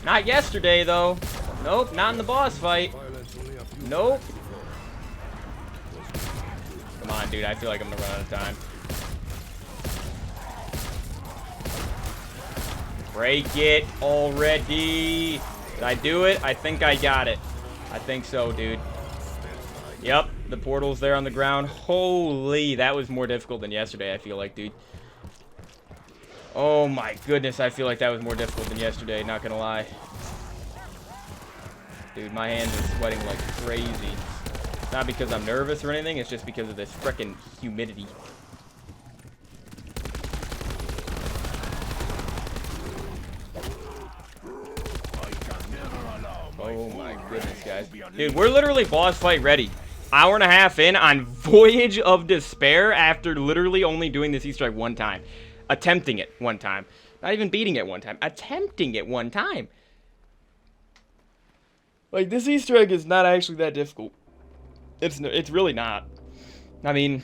Not yesterday, though. Nope, not in the boss fight. Nope. Come on, dude. I feel like I'm gonna run out of time. Break it already. Did I do it? I think I got it. I think so, dude. Yep, the portal's there on the ground. Holy, that was more difficult than yesterday, I feel like, dude. Oh my goodness, I feel like that was more difficult than yesterday, not gonna lie. Dude, my hands are sweating like crazy. It's not because I'm nervous or anything, it's just because of this frickin' humidity. Oh my goodness, guys. Dude, we're literally boss fight ready. Hour and a half in on Voyage of Despair after literally only doing this Easter egg one time. Attempting it one time. Not even beating it one time. Attempting it one time. Like, this Easter egg is not actually that difficult. It's really not. I mean,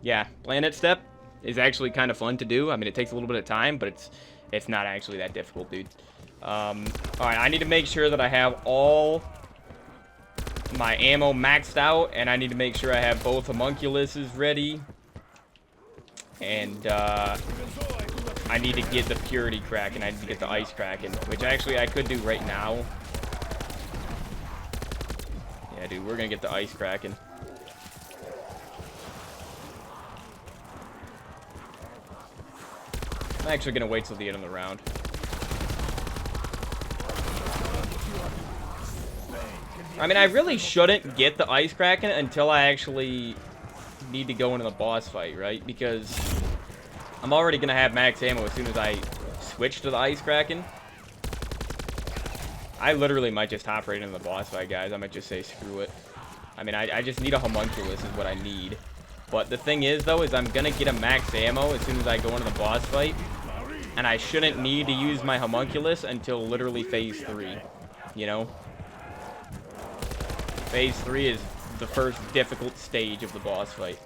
Yeah, planet step is actually kind of fun to do. I mean, it takes a little bit of time, but it's not actually that difficult, dude. All right, I need to make sure that I have all my ammo maxed out, and I need to make sure I have both homunculuses ready. And I need to get the purity cracking. I need to get the ice cracking, which actually I could do right now. Yeah, dude, we're gonna get the ice cracking. I'm actually gonna wait till the end of the round. I mean, I really shouldn't get the ice cracking until I actually need to go into the boss fight, right? Because I'm already gonna have max ammo as soon as I switch to the ice cracking. I literally might just hop right into the boss fight, guys. I might just say screw it. I mean, I just need a homunculus is what I need. But the thing is, though, is I'm gonna get a max ammo as soon as I go into the boss fight. And I shouldn't need to use my homunculus until literally phase 3, you know? Phase 3 is the first difficult stage of the boss fight.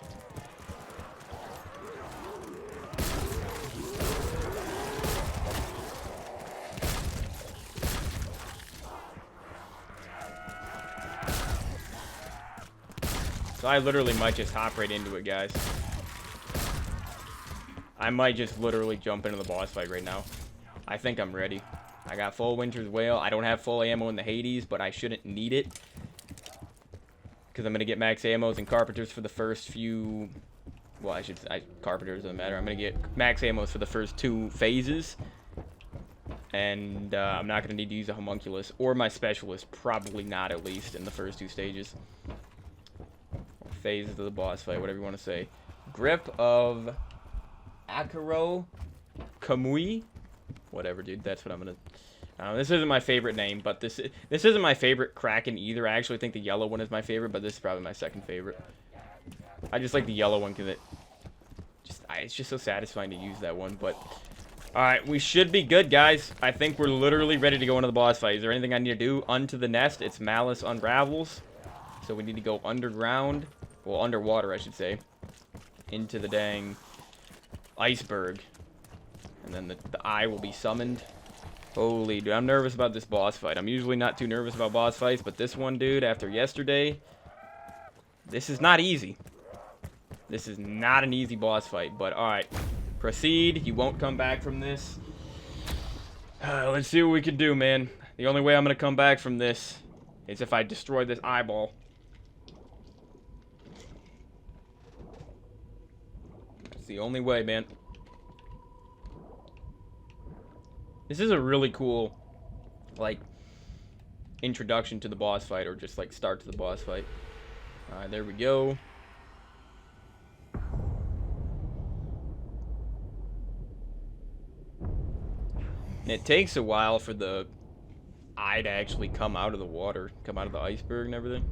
So I literally might just hop right into it, guys. I might just literally jump into the boss fight right now. I think I'm ready. I got full Winter's Whale. I don't have full ammo in the Hades, but I shouldn't need it. Because I'm going to get max ammos and carpenters for the first few... Well, carpenters doesn't matter. I'm going to get max ammos for the first 2 phases. And I'm not going to need to use a homunculus. Or my specialist. Probably not, at least, in the first 2 stages. Or phases of the boss fight, whatever you want to say. Grip of... Akaro Kamui, whatever, dude. That's what I'm gonna. This isn't my favorite name, but this isn't my favorite Kraken either. I actually think the yellow one is my favorite, but this is probably my second favorite. I just like the yellow one because it's just so satisfying to use that one. But all right, we should be good, guys. I think we're literally ready to go into the boss fight. Is there anything I need to do? Unto the nest. It's Malice unravels, so we need to go underground, well, underwater, I should say, into the dang iceberg, and then the eye will be summoned. Holy, dude, I'm nervous about this boss fight. I'm usually not too nervous about boss fights, but this one, dude, after yesterday, this is not easy. This is not an easy boss fight, but alright. Proceed. You won't come back from this. Let's see what we can do, man. The only way I'm gonna come back from this is if I destroy this eyeball. The only way, man. This is a really cool, like, introduction to the boss fight, or just like start to the boss fight. Alright, there we go. And it takes a while for the eye to actually come out of the water, come out of the iceberg and everything.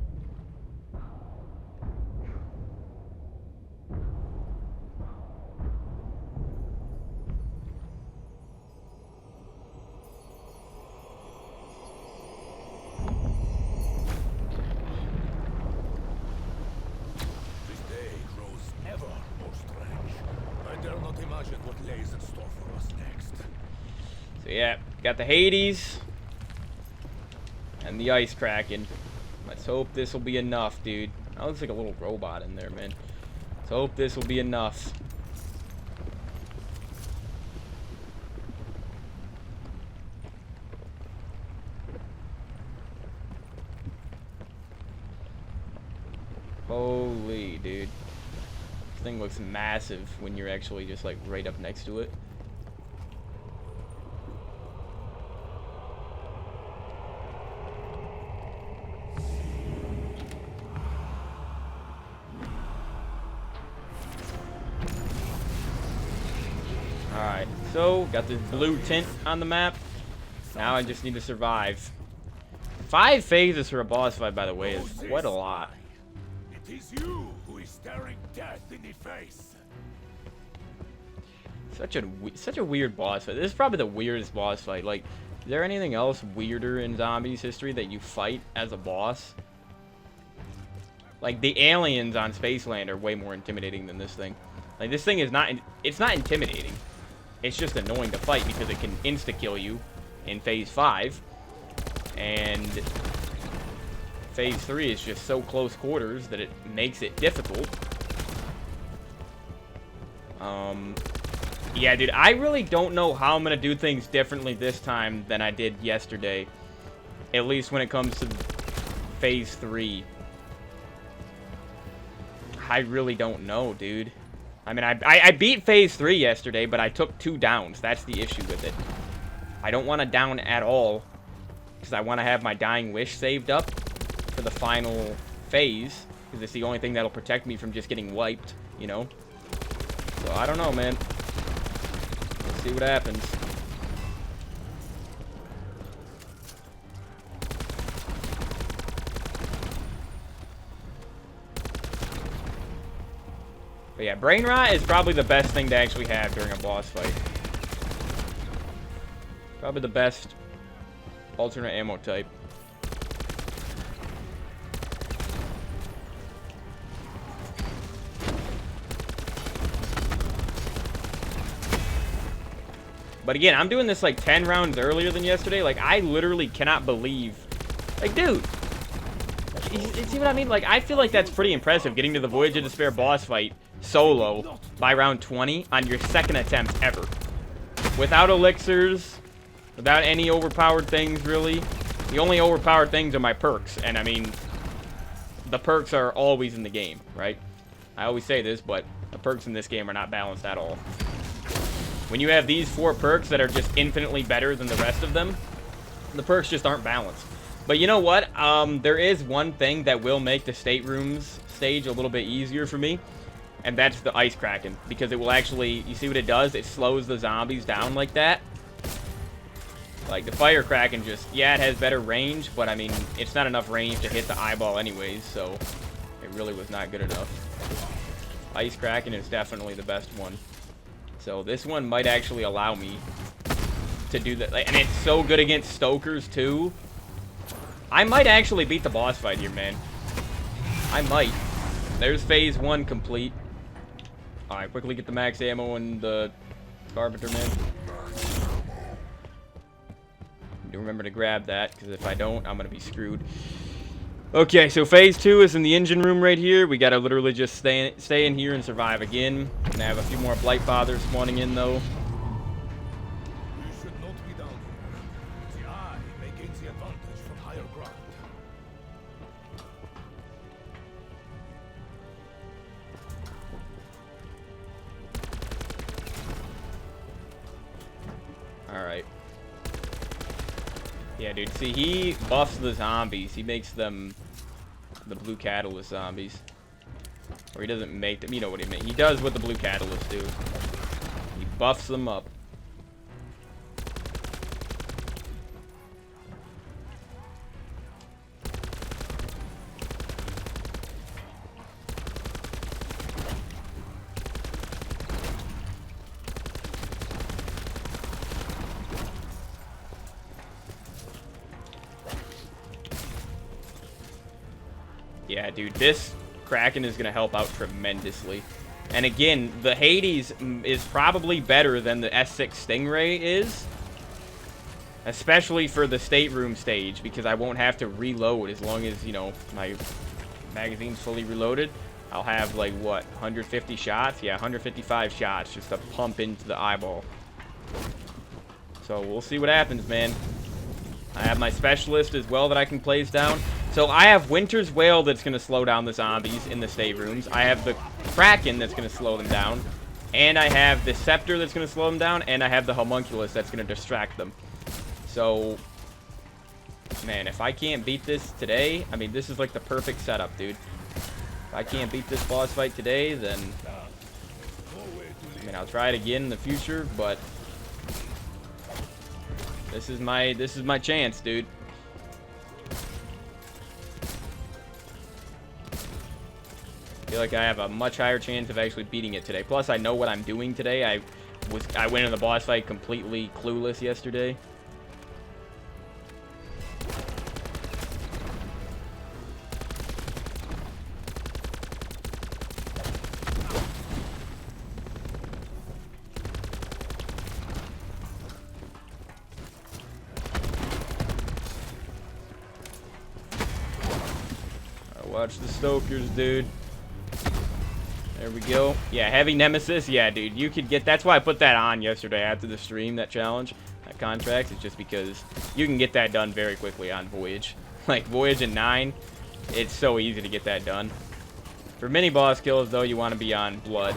Yeah, got the Hades and the ice cracking. Let's hope this will be enough, dude. That looks like a little robot in there, man. Let's hope this will be enough. Holy, dude. This thing looks massive when you're actually just like right up next to it. Alright, so got this blue tint on the map. Now I just need to survive. 5 phases for a boss fight, by the way, is quite a lot. It is you who is staring death in the face. Such a weird boss fight. This is probably the weirdest boss fight. Like, is there anything else weirder in Zombies history that you fight as a boss? Like, the aliens on Spaceland are way more intimidating than this thing. Like, this thing is not, it's not intimidating. It's just annoying to fight because it can insta-kill you in Phase 5. And Phase 3 is just so close quarters that it makes it difficult. Yeah, dude, I really don't know how I'm going to do things differently this time than I did yesterday. At least when it comes to Phase 3. I really don't know, dude. I mean, I beat Phase 3 yesterday, but I took 2 downs. That's the issue with it. I don't want to down at all, because I want to have my Dying Wish saved up for the final phase, because it's the only thing that'll protect me from just getting wiped, you know? So, I don't know, man. Let's see what happens. But yeah, Brain Rot is probably the best thing to actually have during a boss fight. Probably the best alternate ammo type. But again, I'm doing this like 10 rounds earlier than yesterday. Like, I literally cannot believe... Like, dude! You see what I mean? Like, I feel like that's pretty impressive, getting to the Voyage of Despair boss fight solo by round 20 on your second attempt ever. Without elixirs, without any overpowered things, really. The only overpowered things are my perks, and I mean, the perks are always in the game, right? I always say this, but the perks in this game are not balanced at all. When you have these 4 perks that are just infinitely better than the rest of them, the perks just aren't balanced. But you know what? There is one thing that will make the staterooms stage a little bit easier for me, and that's the Ice Kraken, because it will actually, you see what it does? It slows the zombies down like that. Like, the Fire Kraken just, yeah, it has better range, but I mean, it's not enough range to hit the eyeball anyways, so it really was not good enough. Ice Kraken is definitely the best one. So this one might actually allow me to do that. And it's so good against Stokers, too. I might actually beat the boss fight here, man. I might. There's Phase 1 complete. Alright, quickly get the max ammo and the Carpenter, man. Do remember to grab that, because if I don't, I'm going to be screwed. Okay, so Phase 2 is in the engine room right here. We got to literally just stay in here and survive again. Gonna have a few more Blight Fathers spawning in, though. You should not be down here. The eye may gain the advantage from higher ground. Alright. Yeah, dude. See, he buffs the zombies. He makes them the blue catalyst zombies. Or he doesn't make them. You know what he means. He does what the blue catalysts do. He buffs them up. Yeah, dude, this Kraken is going to help out tremendously. And again, the Hades is probably better than the S6 Stingray is. Especially for the stateroom stage, because I won't have to reload as long as, you know, my magazine's fully reloaded. I'll have, like, what, 150 shots? Yeah, 155 shots just to pump into the eyeball. So, we'll see what happens, man. I have my specialist as well that I can place down. So I have Winter's Wail that's going to slow down the zombies in the staterooms. I have the Kraken that's going to slow them down. And I have the Scepter that's going to slow them down. And I have the Homunculus that's going to distract them. So, man, if I can't beat this today, I mean, this is like the perfect setup, dude. If I can't beat this boss fight today, then, I mean, I'll try it again in the future, but this is my chance, dude. I feel like I have a much higher chance of actually beating it today. Plus, I know what I'm doing today. I went in the boss fight completely clueless yesterday. Watch the Stokers, dude. There we go. Yeah, heavy nemesis. Yeah, dude, you could get... That's why I put that on yesterday after the stream, that challenge, that contract. It's just because you can get that done very quickly on Voyage. Like, Voyage and 9, it's so easy to get that done. For mini-boss kills, though, you want to be on Blood.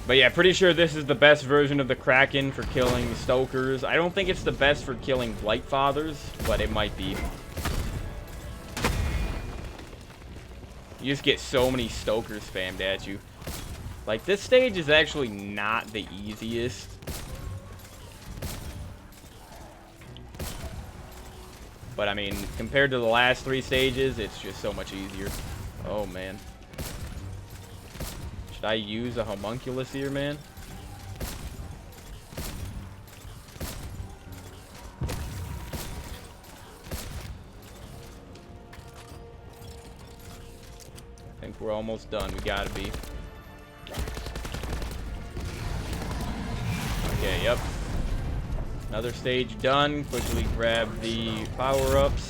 But yeah, pretty sure this is the best version of the Kraken for killing Stokers. I don't think it's the best for killing Blightfathers, but it might be. You just get so many Stokers spammed at you. Like, this stage is actually not the easiest. But, I mean, compared to the last 3 stages, it's just so much easier. Oh, man. Should I use a homunculus here, man? I think we're almost done. We gotta be. Okay, yep. Another stage done. Quickly grab the power-ups.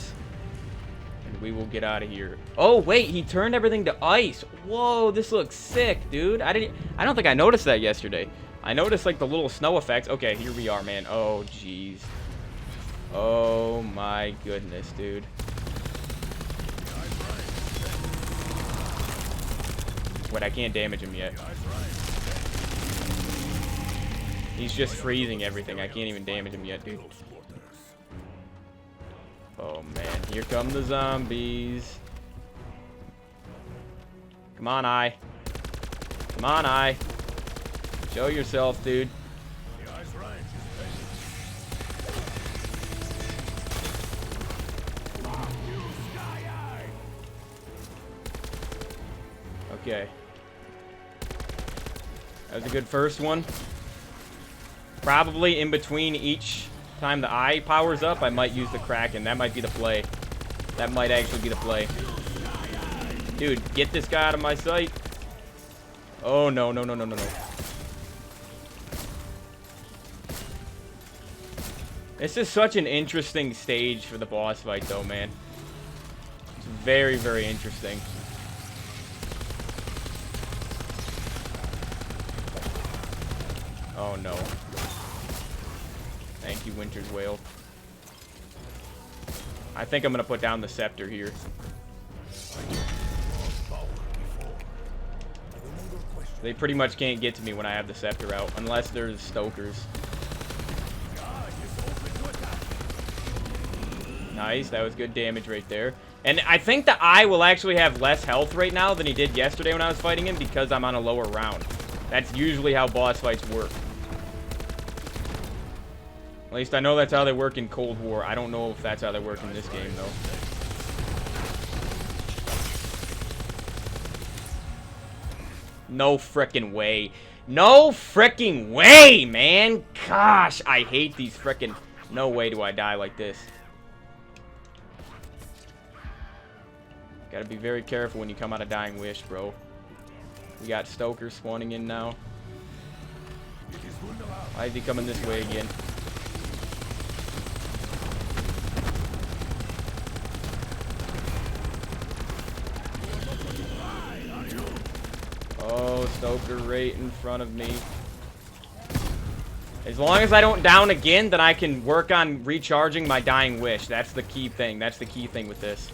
We will get out of here. Oh wait, he turned everything to ice. Whoa, this looks sick, dude. I don't think I noticed that yesterday. I noticed like the little snow effects. Okay, here we are, man. Oh jeez. Oh my goodness, dude. Wait, I can't damage him yet. He's just freezing everything. I can't even damage him yet, dude. Oh man, here come the zombies. Come on, Eye. Come on, Eye. Show yourself, dude. Okay. That was a good first one. Probably in between each time the eye powers up, I might use the Kraken. That might be the play. That might actually be the play. Dude, get this guy out of my sight. Oh, no, no, no, no, no, no. This is such an interesting stage for the boss fight, though, man. It's very, very interesting. Oh, no. Thank you, Winter's Whale. I think I'm going to put down the scepter here. They pretty much can't get to me when I have the scepter out, unless there's Stokers. Nice, that was good damage right there. And I think the eye will actually have less health right now than he did yesterday when I was fighting him because I'm on a lower round. That's usually how boss fights work. At least I know that's how they work in Cold War. I don't know if that's how they work in this game, though. No frickin' way. No frickin' way, man! Gosh, I hate these frickin'... No way do I die like this. Gotta be very careful when you come out of Dying Wish, bro. We got Stoker spawning in now. Why is he coming this way again? Oh, Stoker right in front of me. As long as I don't down again, then I can work on recharging my Dying Wish. That's the key thing. That's the key thing with this.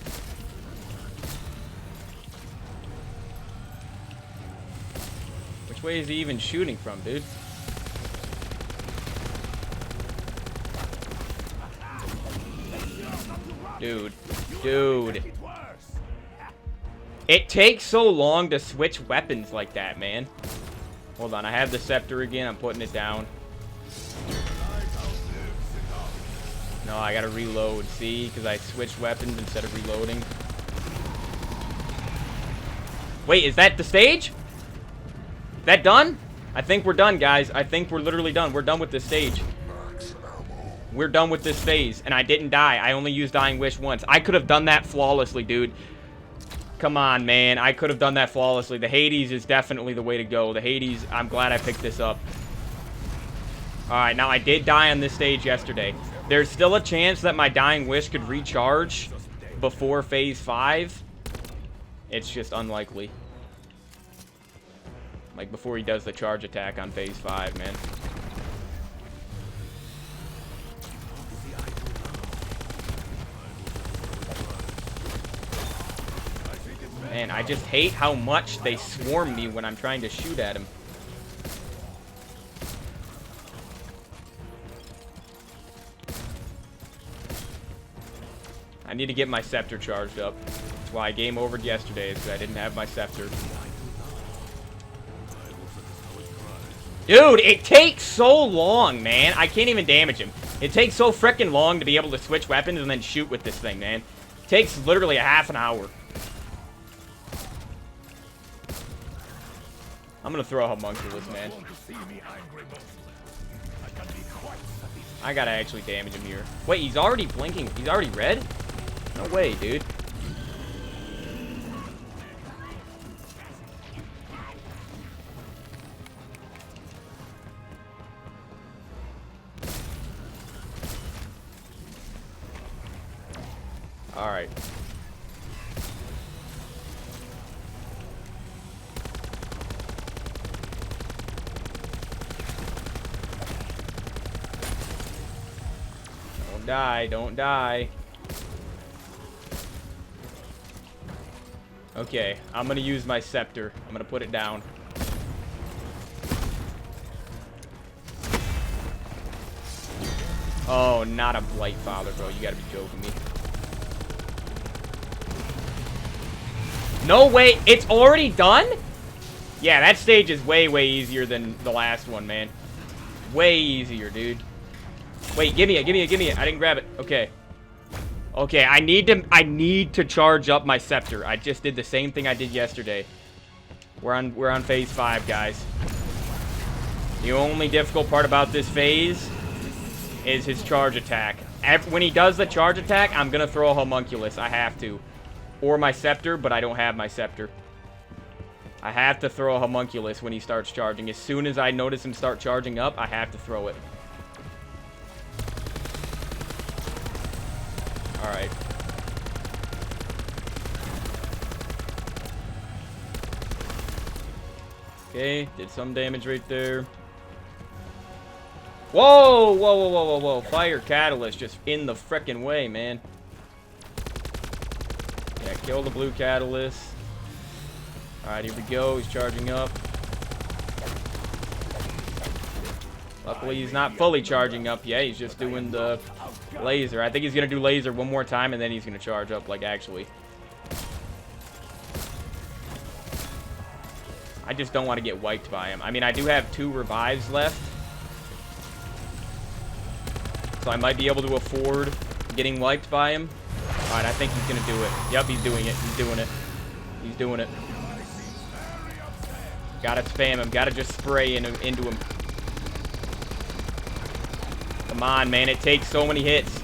Which way is he even shooting from, dude? Dude. It takes so long to switch weapons like that, man. Hold on, I have the scepter again. I'm putting it down. No, I gotta reload. See? Because I switched weapons instead of reloading. Wait, is that the stage? Is that done? I think we're done, guys. I think we're literally done. We're done with this stage. We're done with this phase. And I didn't die. I only used Dying Wish once. I could have done that flawlessly, dude. Come on, man. I could have done that flawlessly. The Hades is definitely the way to go. The Hades, I'm glad I picked this up. Alright, now I did die on this stage yesterday. There's still a chance that my Dying Wish could recharge before phase 5. It's just unlikely. Like, before he does the charge attack on phase 5, man. Man, I just hate how much they swarm me when I'm trying to shoot at him. I need to get my scepter charged up. That's why I game overed yesterday, is because I didn't have my scepter. Dude, it takes so long, man. I can't even damage him. It takes so freaking long to be able to switch weapons and then shoot with this thing, man. It takes literally a half an hour. I'm gonna throw a homunculus, man. I gotta actually damage him here. Wait, he's already blinking. He's already red? No way, dude. Alright. Don't die, don't die. Okay, I'm gonna use my scepter. I'm gonna put it down. Oh, not a Blight Father, bro. You gotta be joking me. No way, it's already done? Yeah, that stage is way, way easier than the last one, man. Way easier, dude. Wait, give me it, give me it, give me it. I didn't grab it. Okay. Okay, I need to charge up my scepter. I just did the same thing I did yesterday. We're on phase 5, guys. The only difficult part about this phase is his charge attack. When he does the charge attack, I'm gonna throw a homunculus. I have to. Or my scepter, but I don't have my scepter. I have to throw a homunculus when he starts charging. As soon as I notice him start charging up, I have to throw it. Alright. Okay, did some damage right there. Whoa! Whoa, whoa, whoa, whoa, whoa. Fire Catalyst just in the frickin' way, man. Yeah, kill the blue Catalyst. Alright, here we go. He's charging up. Luckily, he's not fully charging up yet. He's just doing the laser. I think he's going to do laser one more time, and then he's going to charge up, like, actually. I just don't want to get wiped by him. I mean, I do have 2 revives left. So I might be able to afford getting wiped by him. Alright, I think he's going to do it. Yep, he's doing it. He's doing it. He's doing it. Gotta spam him. Gotta just spray into him. Come on, man. It takes so many hits.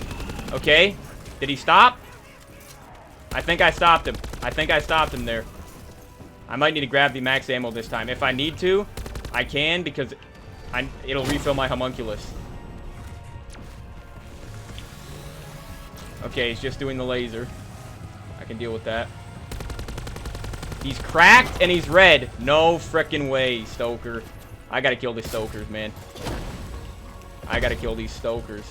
Okay. Did he stop? I think I stopped him. I think I stopped him there. I might need to grab the max ammo this time. If I need to, I can, because it'll refill my homunculus. Okay, he's just doing the laser. I can deal with that. He's cracked and he's red. No frickin' way, Stoker. I gotta kill these Stokers, man. I gotta kill these Stokers.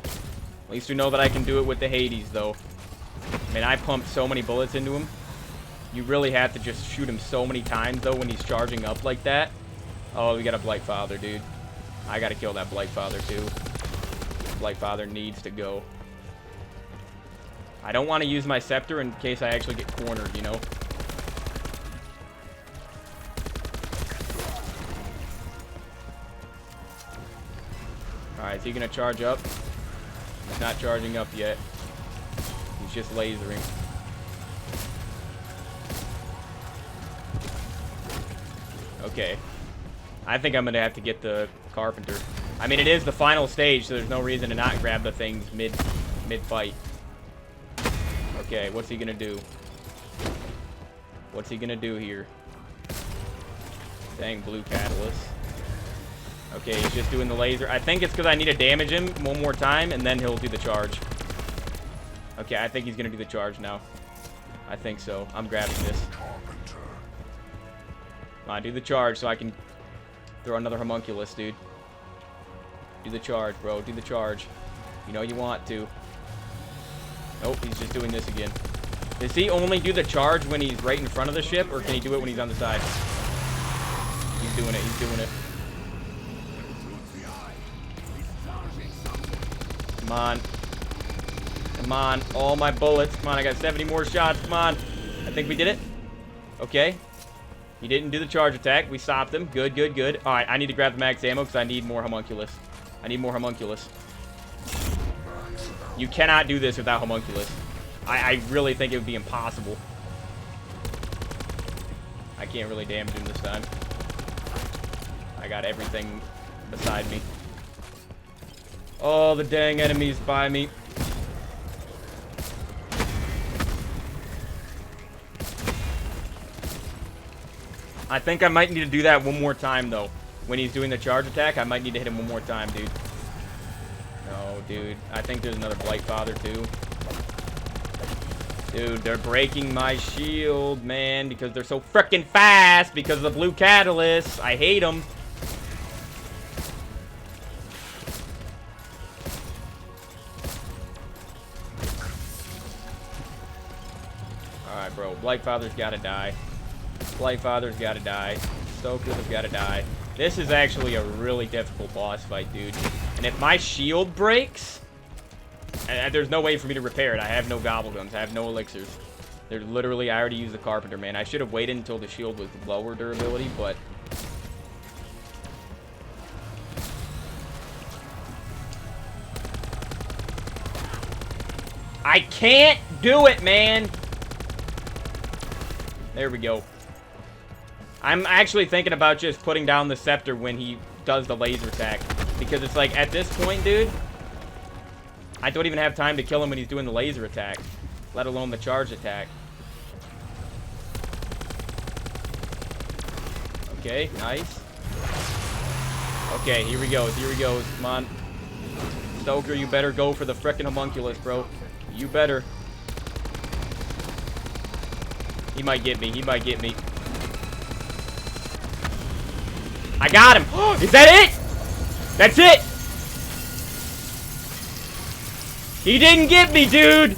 At least we know that I can do it with the Hades, though. Man, I pumped so many bullets into him. You really have to just shoot him so many times, though, when he's charging up like that. Oh, we got a Blight Father, dude. I gotta kill that Blight Father, too. Blight Father needs to go. I don't want to use my scepter in case I actually get cornered, you know? Alright, is he going to charge up? He's not charging up yet. He's just lasering. Okay. I think I'm going to have to get the Carpenter. I mean, it is the final stage, so there's no reason to not grab the things mid-fight. Okay, what's he gonna do? What's he gonna do here? Dang, blue catalyst. Okay, he's just doing the laser. I think it's because I need to damage him one more time, and then he'll do the charge. Okay, I think he's going to do the charge now. I think so. I'm grabbing this. Come on, do the charge so I can throw another homunculus, dude. Do the charge, bro. Do the charge. You know you want to. Nope, he's just doing this again. Does he only do the charge when he's right in front of the ship, or can he do it when he's on the side? He's doing it. He's doing it. Come on. Come on. All my bullets. Come on, I got 70 more shots. Come on. I think we did it. Okay. He didn't do the charge attack. We stopped him. Good, good, good. All right, I need to grab the max ammo because I need more homunculus. I need more homunculus. You cannot do this without homunculus. I really think it would be impossible. I can't really damage him this time. I got everything beside me. Oh, the dang enemies by me. I think I might need to do that one more time, though. When he's doing the charge attack, I might need to hit him one more time, dude. No, dude. I think there's another Blight Father, too. Dude, they're breaking my shield, man, because they're so freaking fast because of the blue catalyst. I hate them. Alright, bro. Blight Father's gotta die. Blight Father's gotta die. Stokers have gotta die. This is actually a really difficult boss fight, dude. And if my shield breaks, and there's no way for me to repair it. I have no gobbleguns. I have no elixirs. There's literally, I already used the carpenter, man. I should have waited until the shield was lower durability, but I can't do it, man. There we go. I'm actually thinking about just putting down the scepter when he does the laser attack. Because it's like, at this point, dude, I don't even have time to kill him when he's doing the laser attack. Let alone the charge attack. Okay, nice. Okay, here he goes. Here he goes. Come on. Stoker, you better go for the frickin' homunculus, bro. You better. He might get me. He might get me. I got him. Is that it? That's it. He didn't get me, dude.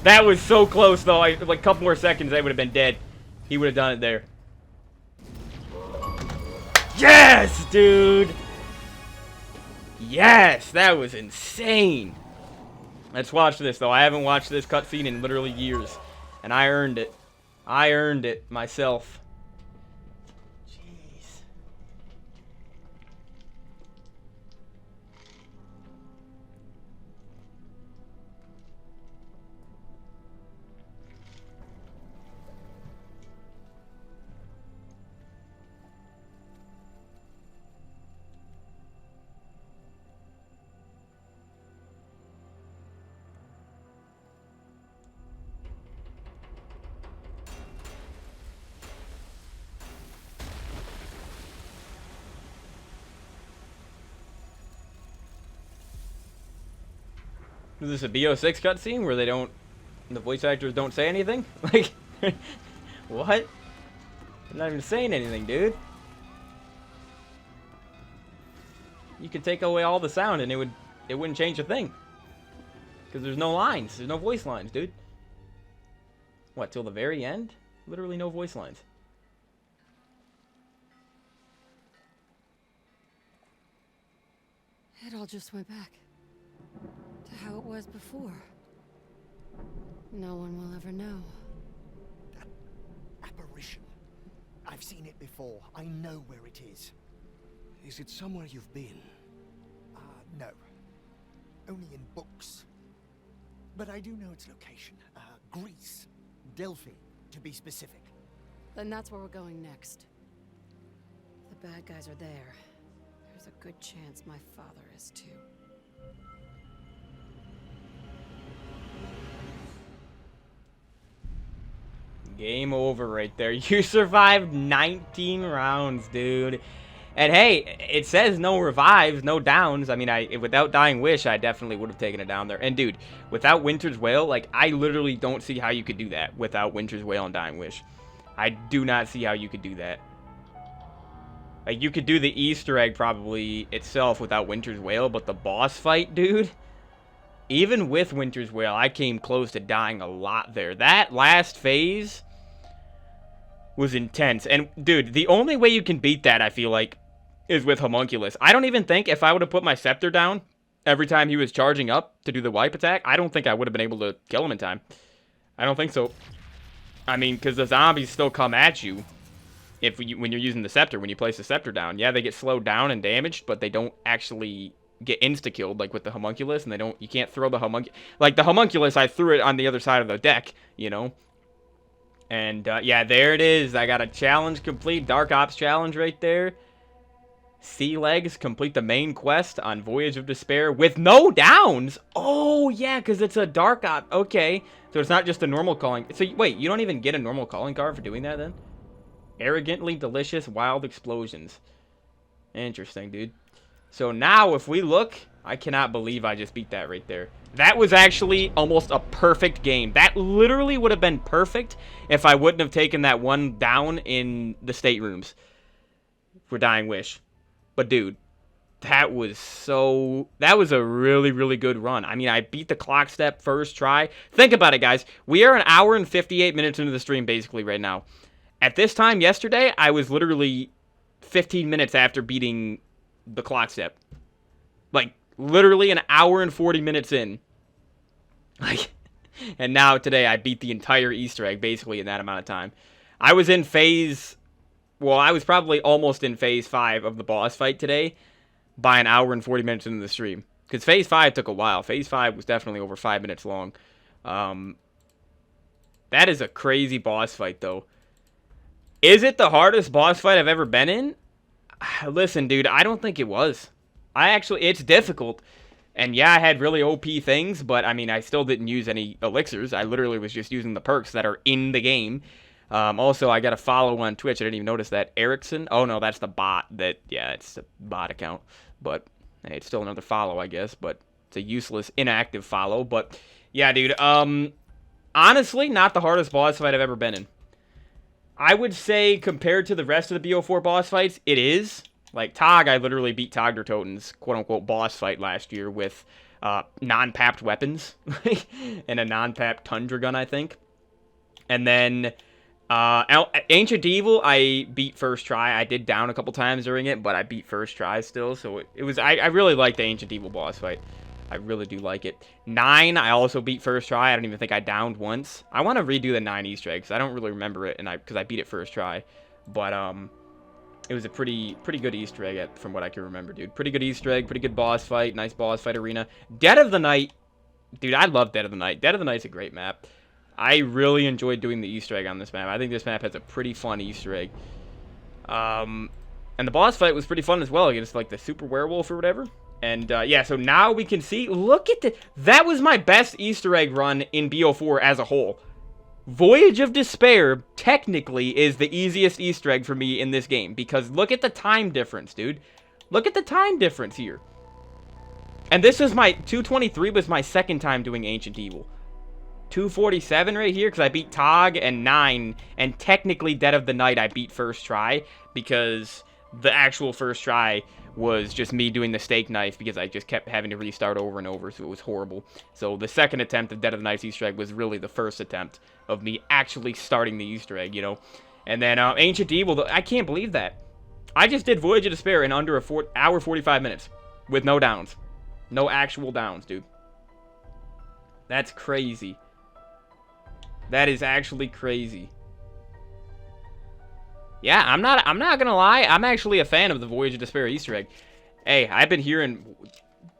That was so close, though. Like a couple more seconds, I would have been dead. He would have done it there. Yes, dude. Yes, that was insane. Let's watch this, though. I haven't watched this cutscene in literally years. And I earned it. I earned it myself. Jeez. Is this a BO6 cutscene where they don't, the voice actors don't say anything? Like, what? I'm not even saying anything, dude. You could take away all the sound and it wouldn't change a thing. Because there's no lines, there's no voice lines, dude. What, till the very end? Literally no voice lines. It all just went back to how it was before. No one will ever know. That apparition. I've seen it before. I know where it is. Is it somewhere you've been? No. Only in books. But I do know its location. Greece. Delphi, to be specific. Then that's where we're going next. The bad guys are there. There's a good chance my father is too. Game over right there. You survived 19 rounds, dude. And hey, it says no revives, no downs. I mean, without Dying Wish, I definitely would have taken it down there. And dude, without Winter's Wail, like, I literally don't see how you could do that without Winter's Wail and Dying Wish. I do not see how you could do that. Like, you could do the Easter egg probably itself without Winter's Wail, but the boss fight, dude, even with Winter's Wail, I came close to dying a lot there. That last phase was intense. And, dude, the only way you can beat that, I feel like, is with Homunculus. I don't even think if I would have put my scepter down every time he was charging up to do the wipe attack, I don't think I would have been able to kill him in time. I don't think so. I mean, because the zombies still come at you when you're using the scepter, when you place the scepter down. Yeah, they get slowed down and damaged, but they don't actually get insta-killed like with the Homunculus, and you can't throw the Homunculus. Like, the Homunculus, I threw it on the other side of the deck, you know? And, yeah, there it is. I got a challenge complete. Dark Ops challenge right there. Sea Legs complete the main quest on Voyage of Despair with no downs. Oh, yeah, because it's a Dark Ops. Okay, so it's not just a normal calling. So, wait, you don't even get a normal calling card for doing that, then? Arrogantly delicious wild explosions. Interesting, dude. So now, if we look, I cannot believe I just beat that right there. That was actually almost a perfect game. That literally would have been perfect if I wouldn't have taken that one down in the staterooms for Dying Wish. But, dude, that was a really, really good run. I mean, I beat the clock step first try. Think about it, guys. We are an hour and 58 minutes into the stream, basically, right now. At this time yesterday, I was literally 15 minutes after beating the clock step. Like, literally an hour and 40 minutes in. Like, and now today I beat the entire Easter egg basically in that amount of time. I was in I was probably almost in phase 5 of the boss fight today by an hour and 40 minutes into the stream. Because phase 5 took a while. Phase 5 was definitely over 5 minutes long. That is a crazy boss fight, though. Is it the hardest boss fight I've ever been in? Listen, dude, I don't think it was. It's difficult. And yeah, I had really OP things, but I mean, I still didn't use any elixirs. I literally was just using the perks that are in the game. Also, I got a follow on Twitch. I didn't even notice that. Erickson. Oh, no, that's the bot. It's a bot account. But hey, it's still another follow, I guess. But it's a useless, inactive follow. But yeah, dude. Honestly, not the hardest boss fight I've ever been in. I would say, compared to the rest of the BO4 boss fights, it is. Like, Tog, I literally beat Tog der Toten's quote-unquote boss fight last year with non-papped weapons. And a non-papped Tundra gun, I think. And then Ancient Evil, I beat first try. I did down a couple times during it, but I beat first try still. So it was. I really like the Ancient Evil boss fight. I really do like it. 9, I also beat first try. I don't even think I downed once. I want to redo the 9 Easter egg, because I don't really remember it, because I beat it first try. But it was a pretty good Easter egg from what I can remember, dude. Pretty good Easter egg, pretty good boss fight, nice boss fight arena. Dead of the Night, dude, I love Dead of the Night. Dead of the Night's a great map. I really enjoyed doing the Easter egg on this map. I think this map has a pretty fun Easter egg. And the boss fight was pretty fun as well against, like, the super werewolf or whatever. And, yeah, so now we can see, look at that was my best Easter egg run in BO4 as a whole. Voyage of Despair, technically, is the easiest Easter egg for me in this game, because look at the time difference, dude. Look at the time difference here. And this is 223 was my second time doing Ancient Evil. 247 right here, because I beat Tog, and 9, and technically Dead of the Night I beat first try, because the actual first try was just me doing the steak knife, because I just kept having to restart over and over, so it was horrible. So the second attempt of Dead of the Night's Easter egg was really the first attempt of me actually starting the Easter egg, you know? And then Ancient Evil, I can't believe that. I just did Voyage of Despair in under an hour 45 minutes, with no downs. No actual downs, dude. That's crazy. That is actually crazy. Yeah, I'm not gonna lie. I'm actually a fan of the Voyage of Despair Easter egg. Hey, I've been hearing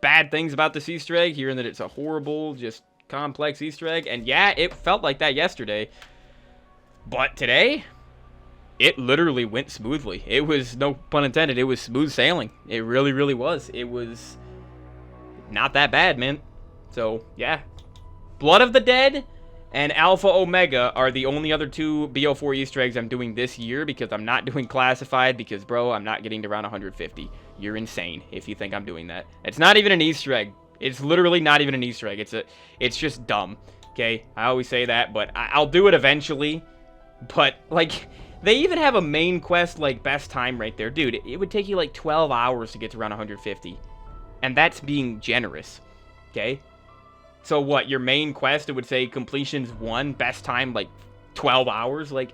bad things about this Easter egg, hearing that it's a horrible, just complex Easter egg, and yeah, it felt like that yesterday. But today, it literally went smoothly. It was, no pun intended, it was smooth sailing. It really, really was. It was not that bad, man. So, yeah. Blood of the Dead and Alpha Omega are the only other two BO4 Easter eggs I'm doing this year, because I'm not doing classified, because, bro, I'm not getting to round 150. You're insane if you think I'm doing that. It's not even an Easter egg. It's literally not even an Easter egg. It's just dumb, okay? I always say that, but I'll do it eventually. But, like, they even have a main quest, like, best time right there. Dude, it would take you, like, 12 hours to get to round 150. And that's being generous, okay? So what, your main quest, it would say completions 1, best time, like, 12 hours? Like,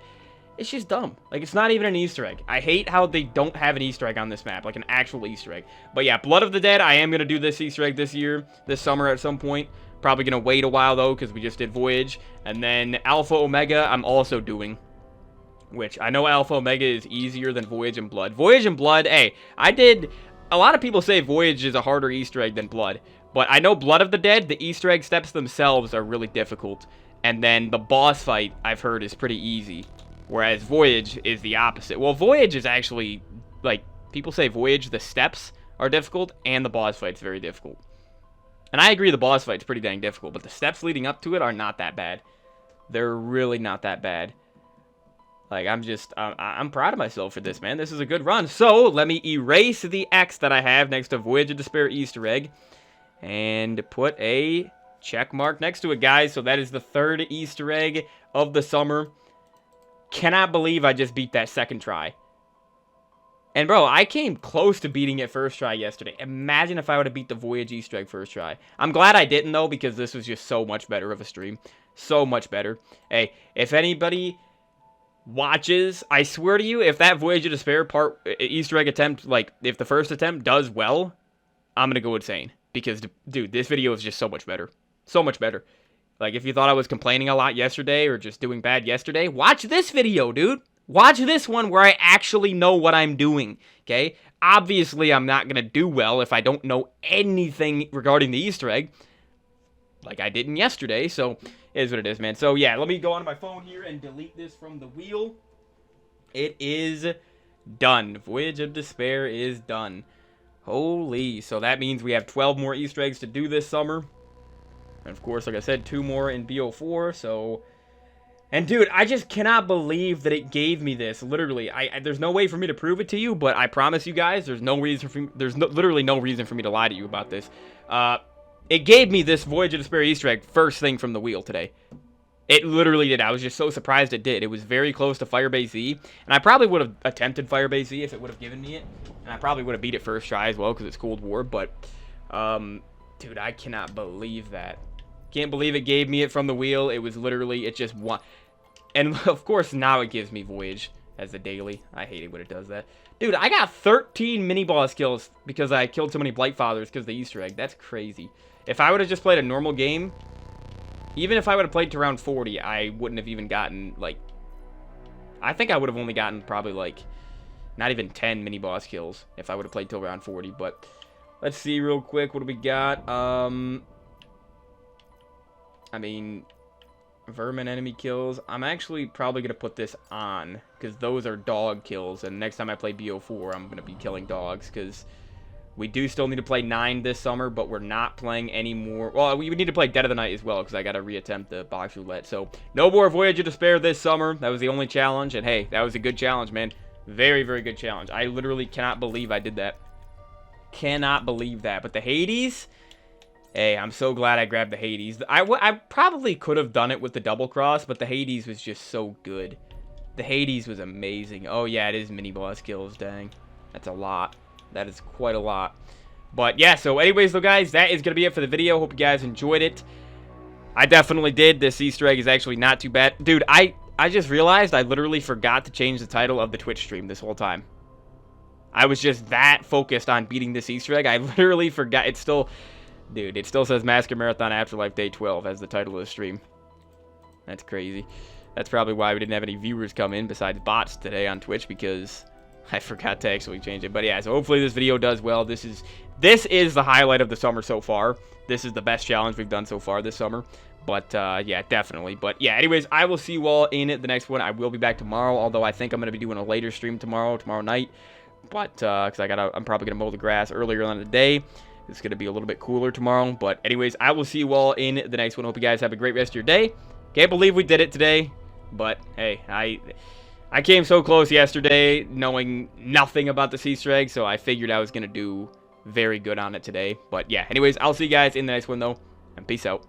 it's just dumb. Like, it's not even an Easter egg. I hate how they don't have an Easter egg on this map, like an actual Easter egg. But yeah, Blood of the Dead, I am going to do this Easter egg this year, this summer at some point. Probably going to wait a while, though, because we just did Voyage. And then Alpha Omega, I'm also doing, which I know Alpha Omega is easier than Voyage and Blood. Voyage and Blood, hey, a lot of people say Voyage is a harder Easter egg than Blood. But I know Blood of the Dead, the Easter egg steps themselves are really difficult. And then the boss fight, I've heard, is pretty easy. Whereas Voyage is the opposite. Well, Voyage is actually, like, people say Voyage, the steps are difficult, and the boss fight's very difficult. And I agree the boss fight's pretty dang difficult, but the steps leading up to it are not that bad. They're really not that bad. Like, I'm proud of myself for this, man. This is a good run. So, let me erase the X that I have next to Voyage of Despair Easter egg. And put a check mark next to it, guys. So, that is the 3rd Easter egg of the summer. Cannot believe I just beat that second try. And, bro, I came close to beating it first try yesterday. Imagine if I would have beat the Voyage Easter egg first try. I'm glad I didn't, though, because this was just so much better of a stream. So much better. Hey, if anybody watches, I swear to you, if that Voyage of Despair Easter egg attempt, like, if the first attempt does well, I'm gonna go insane. Because, dude, this video is just so much better. So much better. Like, if you thought I was complaining a lot yesterday or just doing bad yesterday, watch this video, dude. Watch this one where I actually know what I'm doing, okay? Obviously, I'm not gonna do well if I don't know anything regarding the Easter egg, like I didn't yesterday, so it is what it is, man. So, yeah, let me go on my phone here and delete this from the wheel. It is done. Voyage of Despair is done. Holy. So, that means we have 12 more Easter eggs to do this summer. And, of course, like I said, 2 more in BO4, so... And, dude, I just cannot believe that it gave me this, literally. There's no way for me to prove it to you, but I promise you guys, there's literally no reason for me to lie to you about this. It gave me this Voyage of Despair Easter egg first thing from the wheel today. It literally did. I was just so surprised it did. It was very close to Firebase Z, and I probably would have attempted Firebase Z if it would have given me it, and I probably would have beat it first try as well, because it's Cold War, but, dude, I cannot believe that. Can't believe it gave me it from the wheel. It was literally, it just one. And, of course, now it gives me Voyage as the daily. I hate it when it does that. Dude, I got 13 mini-boss kills because I killed so many Blightfathers because of the Easter egg. That's crazy. If I would have just played a normal game, even if I would have played to round 40, I wouldn't have even gotten, like... I think I would have only gotten probably, like, not even 10 mini-boss kills if I would have played till round 40. But, let's see real quick. What do we got? I mean... Vermin enemy kills. I'm actually probably going to put this on, because those are dog kills, and next time I play BO4, I'm going to be killing dogs, because we do still need to play 9 this summer, but we're not playing any more. Well, we need to play Dead of the Night as well, because I got to reattempt the box roulette. So, no more Voyage of Despair this summer. That was the only challenge, and hey, that was a good challenge, man. Very, very good challenge. I literally cannot believe I did that. Cannot believe that. But the Hades... Hey, I'm so glad I grabbed the Hades. I probably could have done it with the double cross, but the Hades was just so good. The Hades was amazing. Oh, yeah, it is mini-boss kills, dang. That's a lot. That is quite a lot. But, yeah, so anyways, though, guys, that is going to be it for the video. Hope you guys enjoyed it. I definitely did. This Easter egg is actually not too bad. Dude, I just realized I literally forgot to change the title of the Twitch stream this whole time. I was just that focused on beating this Easter egg. I literally forgot. It's still... Dude, it still says Massacre Marathon Afterlife Day 12 as the title of the stream. That's crazy. That's probably why we didn't have any viewers come in besides bots today on Twitch, because I forgot to actually change it. But yeah, so hopefully this video does well. This is the highlight of the summer so far. This is the best challenge we've done so far this summer. But yeah, definitely. But yeah, anyways, I will see you all in the next one. I will be back tomorrow, although I think I'm going to be doing a later stream tomorrow night. But because I'm probably going to mow the grass earlier on in the day. It's going to be a little bit cooler tomorrow. But anyways, I will see you all in the next one. Hope you guys have a great rest of your day. Can't believe we did it today. But, hey, I came so close yesterday knowing nothing about this Easter egg, so I figured I was going to do very good on it today. But, yeah, anyways, I'll see you guys in the next one, though, and peace out.